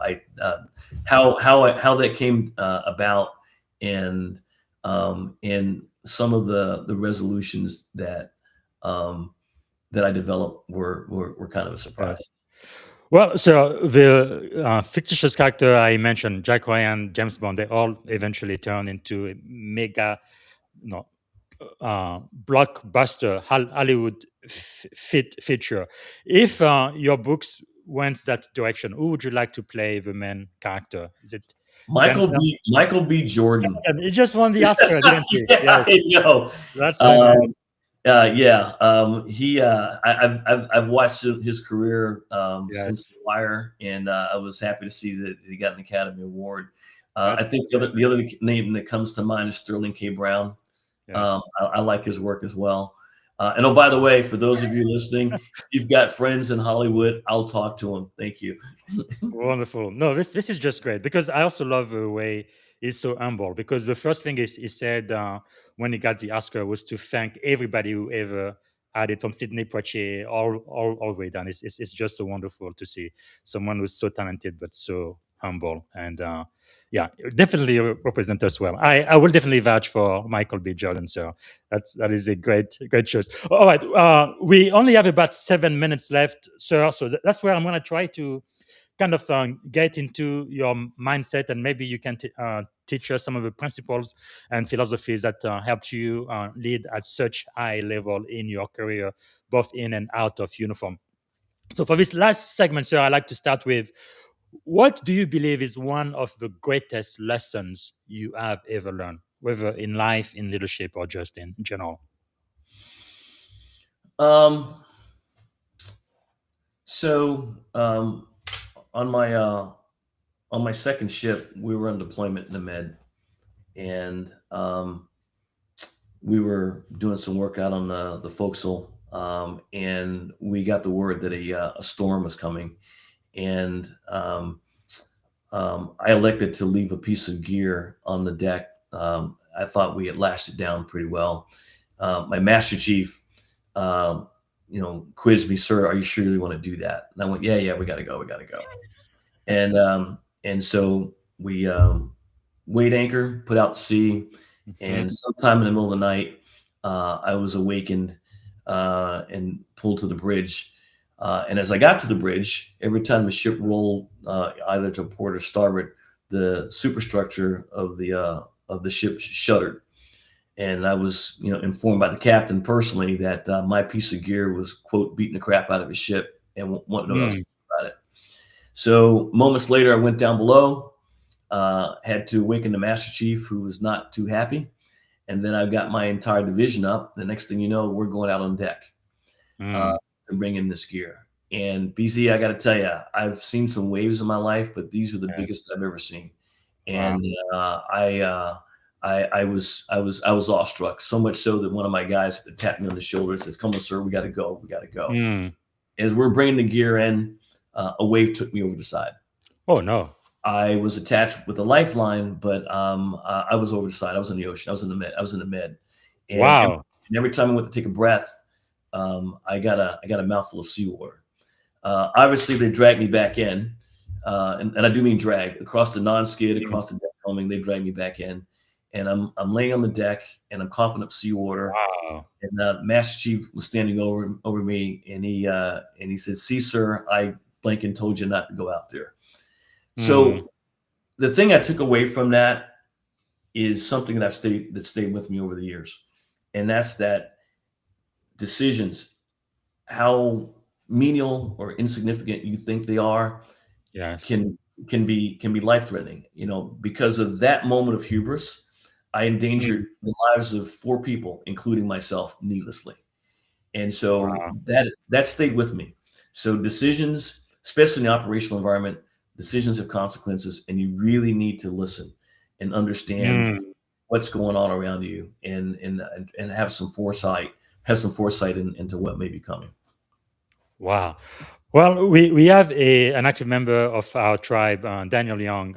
how that came about, and some of the resolutions that I developed were kind of a surprise. Yes. Well, so the fictitious character I mentioned, Jack Ryan, James Bond, they all eventually turn into a mega, you know, blockbuster Hollywood feature. If your books went that direction, who would you like to play the main character? Is it Denzel? Michael B. Jordan. And he just won the Oscar, didn't he? Yeah, Yes, I know. that's my man. Yeah. I've watched his career since Yes, The Wire, and I was happy to see that he got an Academy Award. I that's think the other name that comes to mind is Sterling K. Brown. yes. I like his work as well. And oh, by the way, for those of you listening, if you've got friends in Hollywood, I'll talk to them. Thank you. Wonderful. No, this is just great, because I also love the way he's so humble. Because the first thing he said when he got the Oscar was to thank everybody who ever had it, from Sidney Poitier all the way down. It's just so wonderful to see someone who's so talented but so humble. And yeah, definitely represent us well. I will definitely vouch for Michael B. Jordan. So that is a great choice. All right, we only have about 7 minutes left, sir. So that's where I'm going to try to kind of get into your mindset, and maybe you can teach us some of the principles and philosophies that helped you lead at such high level in your career, both in and out of uniform. So for this last segment, sir, I'd like to start with, what do you believe is one of the greatest lessons you have ever learned, whether in life, in leadership, or just in general? Um, so on my second ship, we were on deployment in the Med, and we were doing some work out on the forecastle, and we got the word that a storm was coming, and I elected to leave a piece of gear on the deck. I thought we had lashed it down pretty well. My master chief, quizzed me, "Sir, are you sure you want to do that?" And I went, "Yeah, we got to go. And so we weighed anchor, put out to sea, Mhm. and sometime in the middle of the night, I was awakened and pulled to the bridge. And as I got to the bridge, every time the ship rolled either to port or starboard, the superstructure of the ship shuddered. And I was, informed by the captain personally that my piece of gear was, quote, beating the crap out of his ship, and wanted to know what else Mm. about it. So moments later, I went down below, had to awaken the master chief, who was not too happy. And then I got my entire division up. The next thing you know, we're going out on deck uh, Mm. to bring in this gear. And BZ, I got to tell you, I've seen some waves in my life, but these are the Yes. biggest I've ever seen. Wow. And I was awestruck, so much so that one of my guys tapped me on the shoulder and says, "Come on, sir, we got to go. We got to go." Mm. As we're bringing the gear in, a wave took me over the side. Oh no. I was attached with a lifeline, but I was over the side. I was in the ocean. I was in the med. And Wow. every time I went to take a breath, I got a mouthful of seawater. Obviously, they dragged me back in, and I do mean drag across the non-skid, across the deck combing. They dragged me back in, and I'm laying on the deck, and I'm coughing up seawater, Wow. and Master Chief was standing over me, and he said, "See, sir, I blanking told you not to go out there." Mm, So the thing I took away from that is something that stayed with me over the years, and that's that decisions, how menial or insignificant you think they are, yes. can can be life threatening. Because of that moment of hubris, I Mm, endangered the lives of 4 people, including myself, needlessly. And so wow. that stayed with me. So decisions, especially in the operational environment, decisions have consequences, and you really need to listen and understand Mm, what's going on around you, and have some foresight into what may be coming. wow. Well, we have an active member of our tribe, Daniel Young.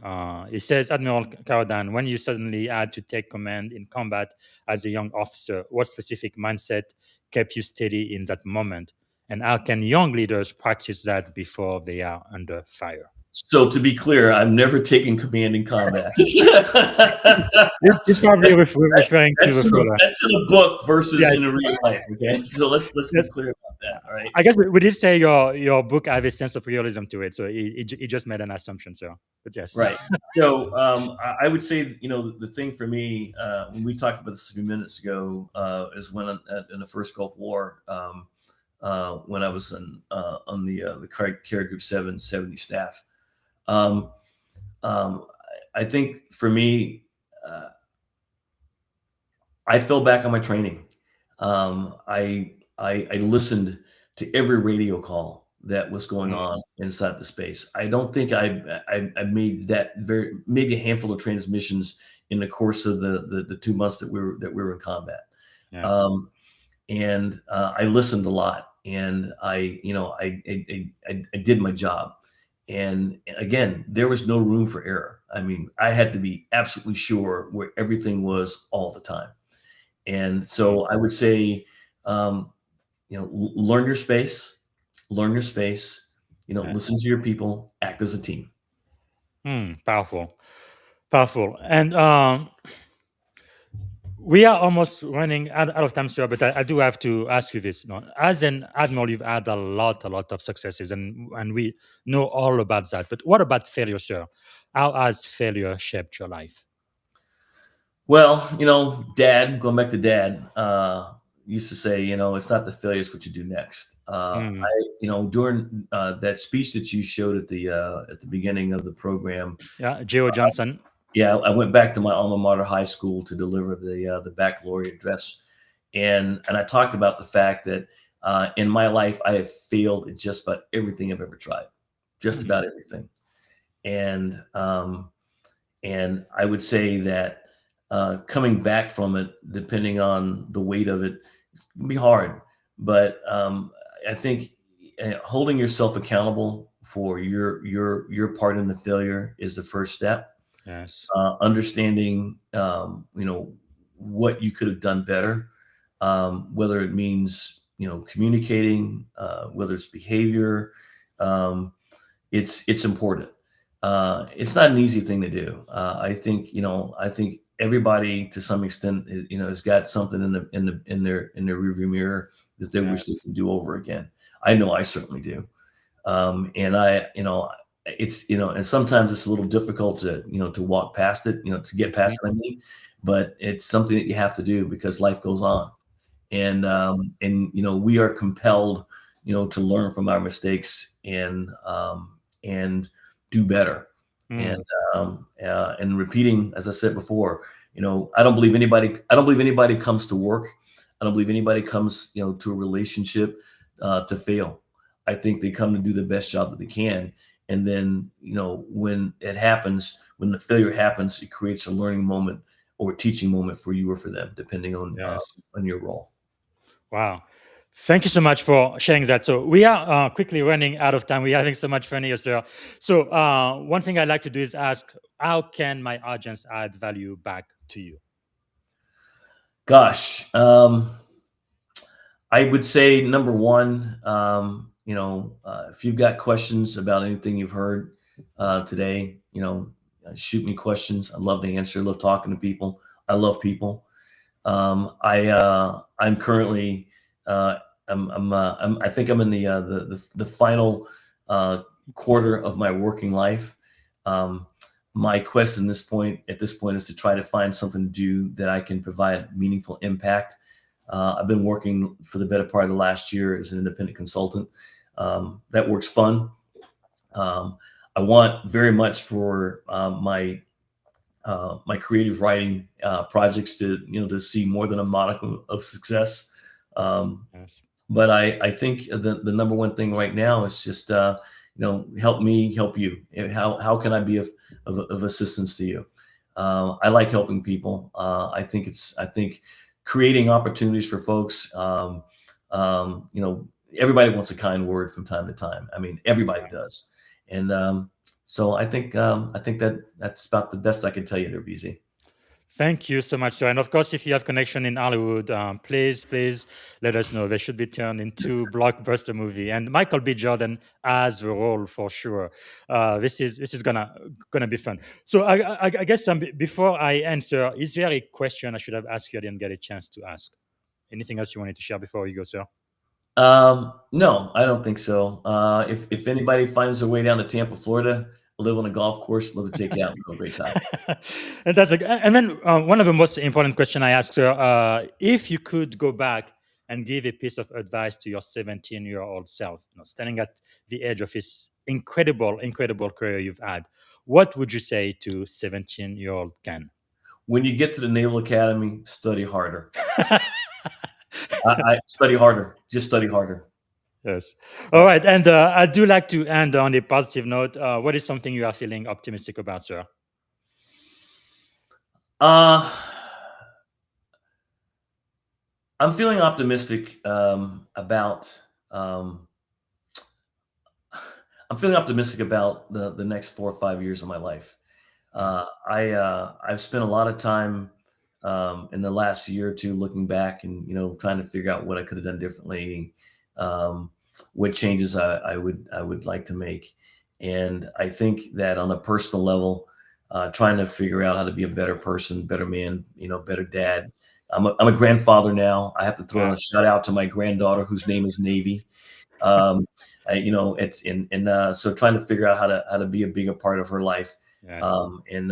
He says, Admiral Carodine, when you suddenly had to take command in combat as a young officer, what specific mindset kept you steady in that moment? And how can young leaders practice that before they are under fire? So to be clear, I've never taken command in combat. He's probably referring to the photo. That's in a book Yeah, versus in a real life. Okay, so let's be yes. clear about that. All right. I guess we did say your book have a sense of realism to it, so he just made an assumption. So, but yes. Right. So I would say, the thing for me, when we talked about this a few minutes ago, is when in the first Gulf War, when I was on the Carrier Group 770 staff. Um, um, I think for me, uh, I fell back on my training. I listened to every radio call that was going Mm, on inside the space. I don't think I made that maybe a handful of transmissions in the course of the 2 months that we were in combat. yes. Um, and I listened a lot, and I did my job. And again, there was no room for error. I mean, I had to be absolutely sure where everything was all the time. And Mm, so I would say, um, learn your space, yes. listen to your people, act as a team. Powerful, powerful. And we are almost running out of time, sir. But I do have to ask you this. As an admiral, you've had a lot of successes, and we know all about that. But what about failure, sir? How has failure shaped your life? Well, Dad, going back to Dad, used to say, it's not the failure, it's what you do next. Mm, During that speech that you showed at the beginning of the program, yeah, Geo Johnson. yeah, I went back to my alma mater, high school, to deliver the baccalaureate address, and I talked about the fact that in my life I have failed at just about everything I've ever tried, just Mm, about everything, and I would say that coming back from it, depending on the weight of it, it can be hard. But I think holding yourself accountable for your part in the failure is the first step. yes. Understanding, what you could have done better, whether it means communicating, whether it's behavior. Um, it's important. It's not an easy thing to do. I think everybody to some extent, has got something in their rearview mirror that they wish they Yes. could do over again. I know I certainly do. And and sometimes it's a little difficult to walk past it, to get Mhm. past it, I mean, but it's something that you have to do because life goes on. And we are compelled, to learn from our mistakes, and do better. Mm, And repeating, as I said before, I don't believe anybody comes to work. I don't believe anybody comes, to a relationship to fail. I think they come to do the best job that they can. And then, when it happens, when the failure happens, it creates a learning moment or a teaching moment for you or for them, depending yes. on your role. Wow. Thank you so much for sharing that. So we are quickly running out of time. We're having so much fun here, sir. So one thing I'd like to do is ask, how can my audience add value back to you? Gosh, I would say number one, if you've got questions about anything you've heard today, shoot me questions. I love to answer. I love talking to people. I love people. I'm currently I think I'm in the final quarter of my working life. My quest at this point is to try to find something to do that I can provide meaningful impact. I've been working for the better part of the last year as an independent consultant. That works fun. I want very much for my creative writing projects to see more than a modicum of success. Yes. But I think the number one thing right now is just help me help you. How can I be of assistance to you? I like helping people. I think creating opportunities for folks. Everybody wants a kind word from time to time. I mean, everybody does, and so I think that's about the best I can tell you there, BZ. Thank you so much, sir. And of course, if you have connection in Hollywood, please let us know. They should be turned into blockbuster movie. And Michael B. Jordan has the role for sure. This is gonna be fun. So I guess before I answer, is there a question I should have asked you I didn't get a chance to ask? Anything else you wanted to share before you go, sir? No, I don't think so. If anybody finds their way down to Tampa, Florida, live on a golf course, love to take you out and have a great time. And then one of the most important question I asked her, if you could go back and give a piece of advice to your 17-year-old self, standing at the edge of this incredible career you've had, what would you say to 17-year-old Ken? When you get to the Naval Academy, study harder. I study harder. Just study harder. Yes. All right. And I do like to end on a positive note. What is something you are feeling optimistic about, sir? I'm feeling optimistic about. I'm feeling optimistic about the next 4 or 5 years of my life. I've spent a lot of time in the last year or two looking back and trying to figure out what I could have done differently, what changes I would like to make, and I think that on a personal level, trying to figure out how to be a better person, better man, better dad. I'm a grandfather now. I have to throw a shout out to my granddaughter whose name is Navy. So trying to figure out how to be a bigger part of her life. Yes. And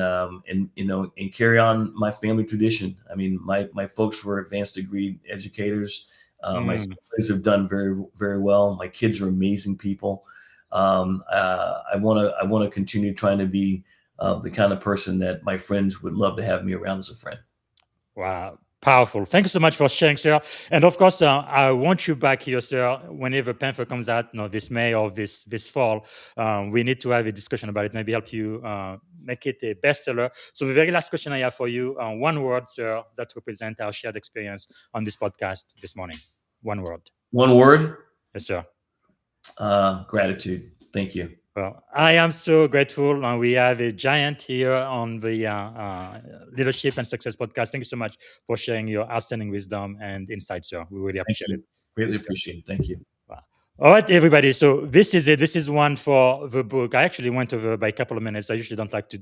carry on my family tradition. I mean, my folks were advanced degree educators. My siblings have done very, very well. My kids are amazing people. I want to continue trying to be the kind of person that my friends would love to have me around as a friend. Wow. Powerful. Thank you so much for sharing, sir. And of course, I want you back here, sir, whenever Panther comes out, this May or this fall. We need to have a discussion about it, maybe help you make it a bestseller. So the very last question I have for you, one word, sir, that represents our shared experience on this podcast this morning. One word. One word? Yes, sir. Gratitude. Thank you. Well, I am so grateful. We have a giant here on the Leadership and Success podcast. Thank you so much for sharing your outstanding wisdom and insights, sir. We really appreciate it. Greatly appreciate it. Thank you. Wow. All right, everybody. So this is it. This is one for the book. I actually went over by a couple of minutes. I usually don't like to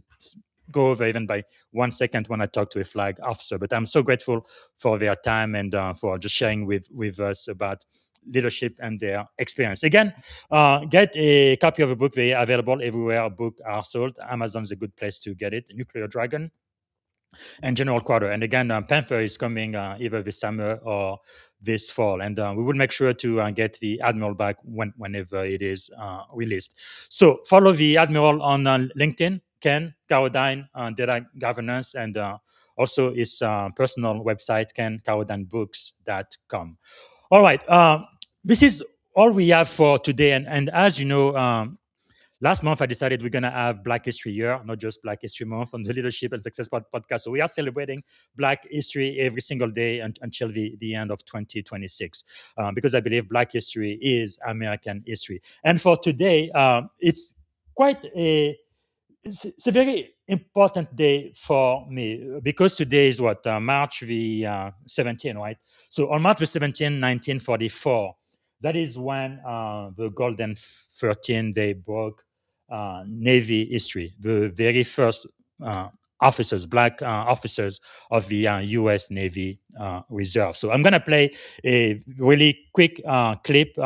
go over even by 1 second when I talk to a flag officer, but I'm so grateful for their time and for just sharing with us about leadership and their experience. Again, get a copy of the book. They are available everywhere books are sold. Amazon is a good place to get it. Nuclear Dragon and General Quarter. And again, Panther is coming either this summer or this fall. And we will make sure to get the Admiral back whenever it is released. So follow the Admiral on LinkedIn, Ken Carodine, Data Governance, and also his personal website, kencarodinebooks.com. All right. This is all we have for today. And as you know, last month I decided we're going to have Black History Year, not just Black History Month on the Leadership and Success podcast. So we are celebrating Black history every single day until the end of 2026, because I believe Black history is American history. And for today, it's a very important day for me because today is what, March the 17th, right? So on March the 17th, 1944, that is when the Golden 13 Day broke Navy history. The very first officers, black officers of the U.S. Navy Reserve. So I'm going to play a really quick clip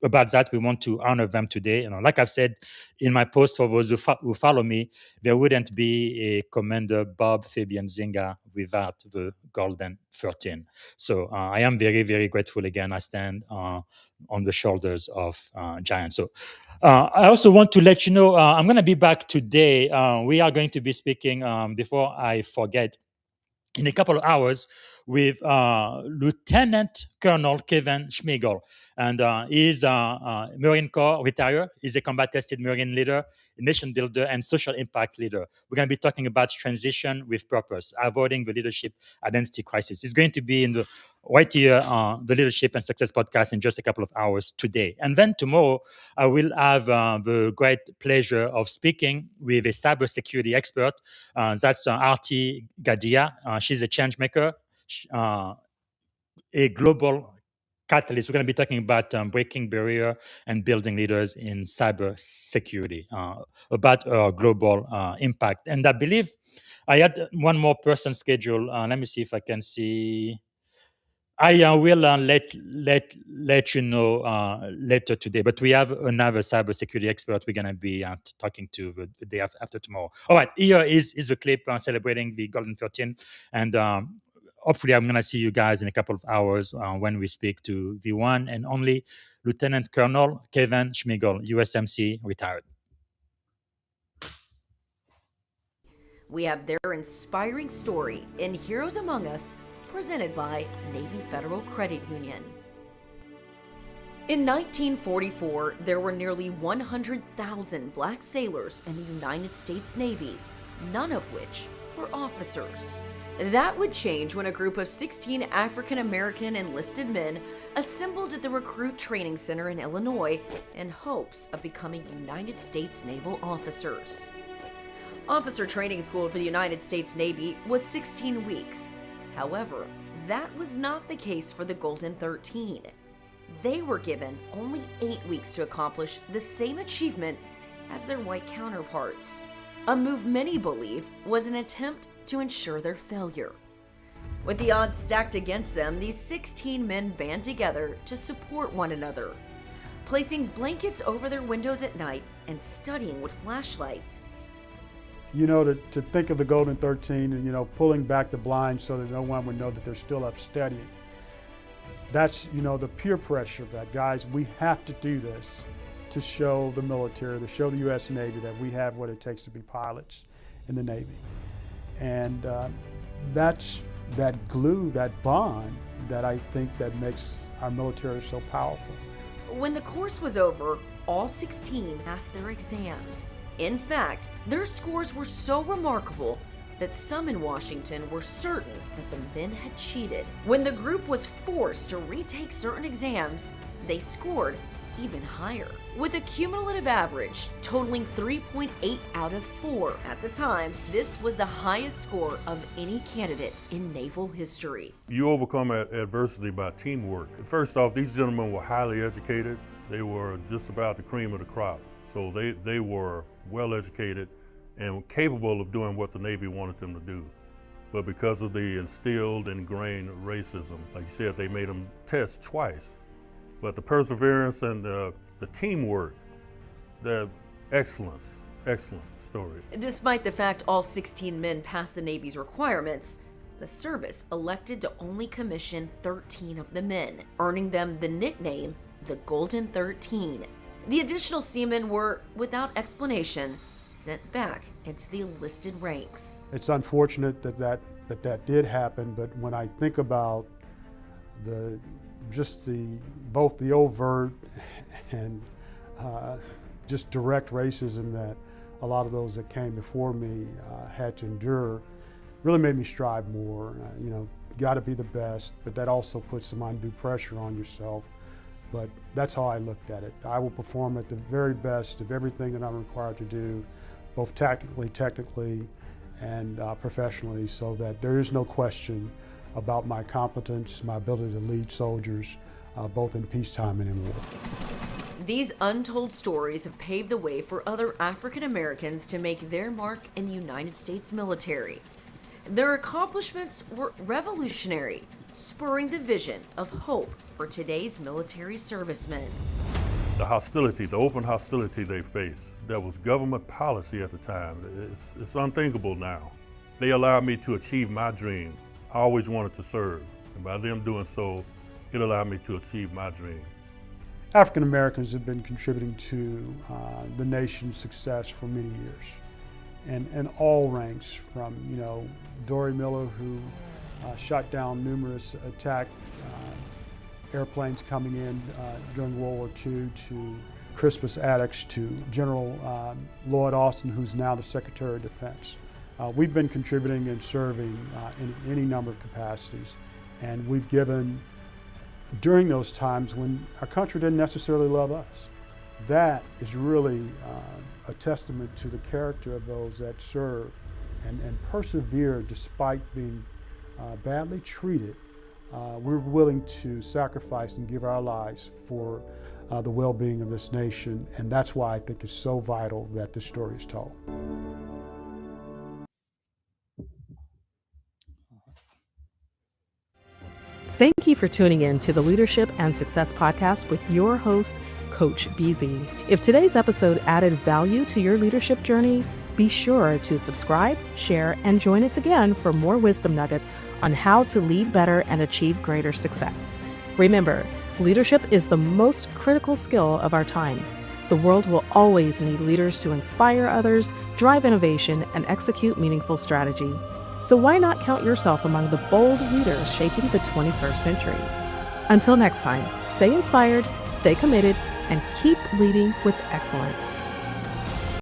about that. We want to honor them today. Like I've said in my post, for those who follow me, there wouldn't be a Commander Bob Fabian Zinga without the Golden 13. So I am very, very grateful again. I stand on the shoulders of giants. So I also want to let you know, I'm going to be back today. We are going to be speaking, before I forget, in a couple of hours with Lieutenant Colonel Kevin Schmiegel. And he's a Marine Corps retired. He's a combat-tested Marine leader, nation builder, and social impact leader. We're going to be talking about transition with purpose, avoiding the leadership identity crisis. It's going to be in the right here, the Leadership and Success podcast in just a couple of hours today. And then tomorrow, I will have the great pleasure of speaking with a cybersecurity expert. That's Arti Gadia. She's a change maker, a global catalyst. We're going to be talking about breaking barrier and building leaders in cybersecurity, about global impact. And I believe I had one more person scheduled. Let me see if I can see. I will let you know later today. But we have another cybersecurity expert we're going to be talking to the day after tomorrow. All right, here is a clip celebrating the Golden 13. And hopefully I'm going to see you guys in a couple of hours when we speak to the one and only Lieutenant Colonel Kevin Schmiegel, USMC, retired. We have their inspiring story in Heroes Among Us, presented by Navy Federal Credit Union. In 1944, there were nearly 100,000 black sailors in the United States Navy, none of which were officers. That would change when a group of 16 African American enlisted men assembled at the Recruit Training Center in Illinois in hopes of becoming United States naval officers. Officer training school for the United States Navy was 16 weeks. However, that was not the case for the Golden 13. They were given only 8 weeks to accomplish the same achievement as their white counterparts, a move many believe was an attempt to ensure their failure. With the odds stacked against them, these 16 men band together to support one another, placing blankets over their windows at night and studying with flashlights. To think of the Golden 13 and, pulling back the blinds so that no one would know that they're still up studying. That's, the peer pressure of that. Guys, we have to do this to show the military, to show the U.S. Navy that we have what it takes to be pilots in the Navy. And that's that glue, that bond that I think that makes our military so powerful. When the course was over, all 16 passed their exams. In fact, their scores were so remarkable that some in Washington were certain that the men had cheated. When the group was forced to retake certain exams, they scored even higher, with a cumulative average totaling 3.8 out of 4. At the time, this was the highest score of any candidate in naval history. You overcome adversity by teamwork. First off, these gentlemen were highly educated. They were just about the cream of the crop. So they were well educated and capable of doing what the Navy wanted them to do. But because of the instilled, ingrained racism, like you said, they made them test twice. But the perseverance and the teamwork, the excellent story. Despite the fact all 16 men passed the Navy's requirements, the service elected to only commission 13 of the men, earning them the nickname the Golden 13. The additional seamen were, without explanation, sent back into the enlisted ranks. It's unfortunate that did happen, but when I think about both the overt and just direct racism that a lot of those that came before me had to endure, really made me strive more. Got to be the best, but that also puts some undue pressure on yourself. But that's how I looked at it. I will perform at the very best of everything that I'm required to do, both technically, and professionally, so that there is no question about my competence, my ability to lead soldiers, both in peacetime and in war. These untold stories have paved the way for other African Americans to make their mark in the United States military. Their accomplishments were revolutionary, spurring the vision of hope for today's military servicemen. The hostility, the open hostility they faced, that was government policy at the time. It's unthinkable now. They allowed me to achieve my dream. I always wanted to serve, and by them doing so, it allowed me to achieve my dream. African Americans have been contributing to the nation's success for many years, and all ranks from, Dory Miller, who shot down numerous attack airplanes coming in during World War II, to Crispus Attucks, to General Lloyd Austin, who's now the Secretary of Defense. We've been contributing and serving in any number of capacities, and we've given during those times when our country didn't necessarily love us. That is really a testament to the character of those that serve and persevere despite being badly treated. We're willing to sacrifice and give our lives for the well-being of this nation, and that's why I think it's so vital that this story is told. Thank you for tuning in to the Leadership and Success Podcast with your host, Coach BZ. If today's episode added value to your leadership journey, be sure to subscribe, share, and join us again for more wisdom nuggets on how to lead better and achieve greater success. Remember, leadership is the most critical skill of our time. The world will always need leaders to inspire others, drive innovation, and execute meaningful strategy. So why not count yourself among the bold leaders shaping the 21st century? Until next time, stay inspired, stay committed, and keep leading with excellence.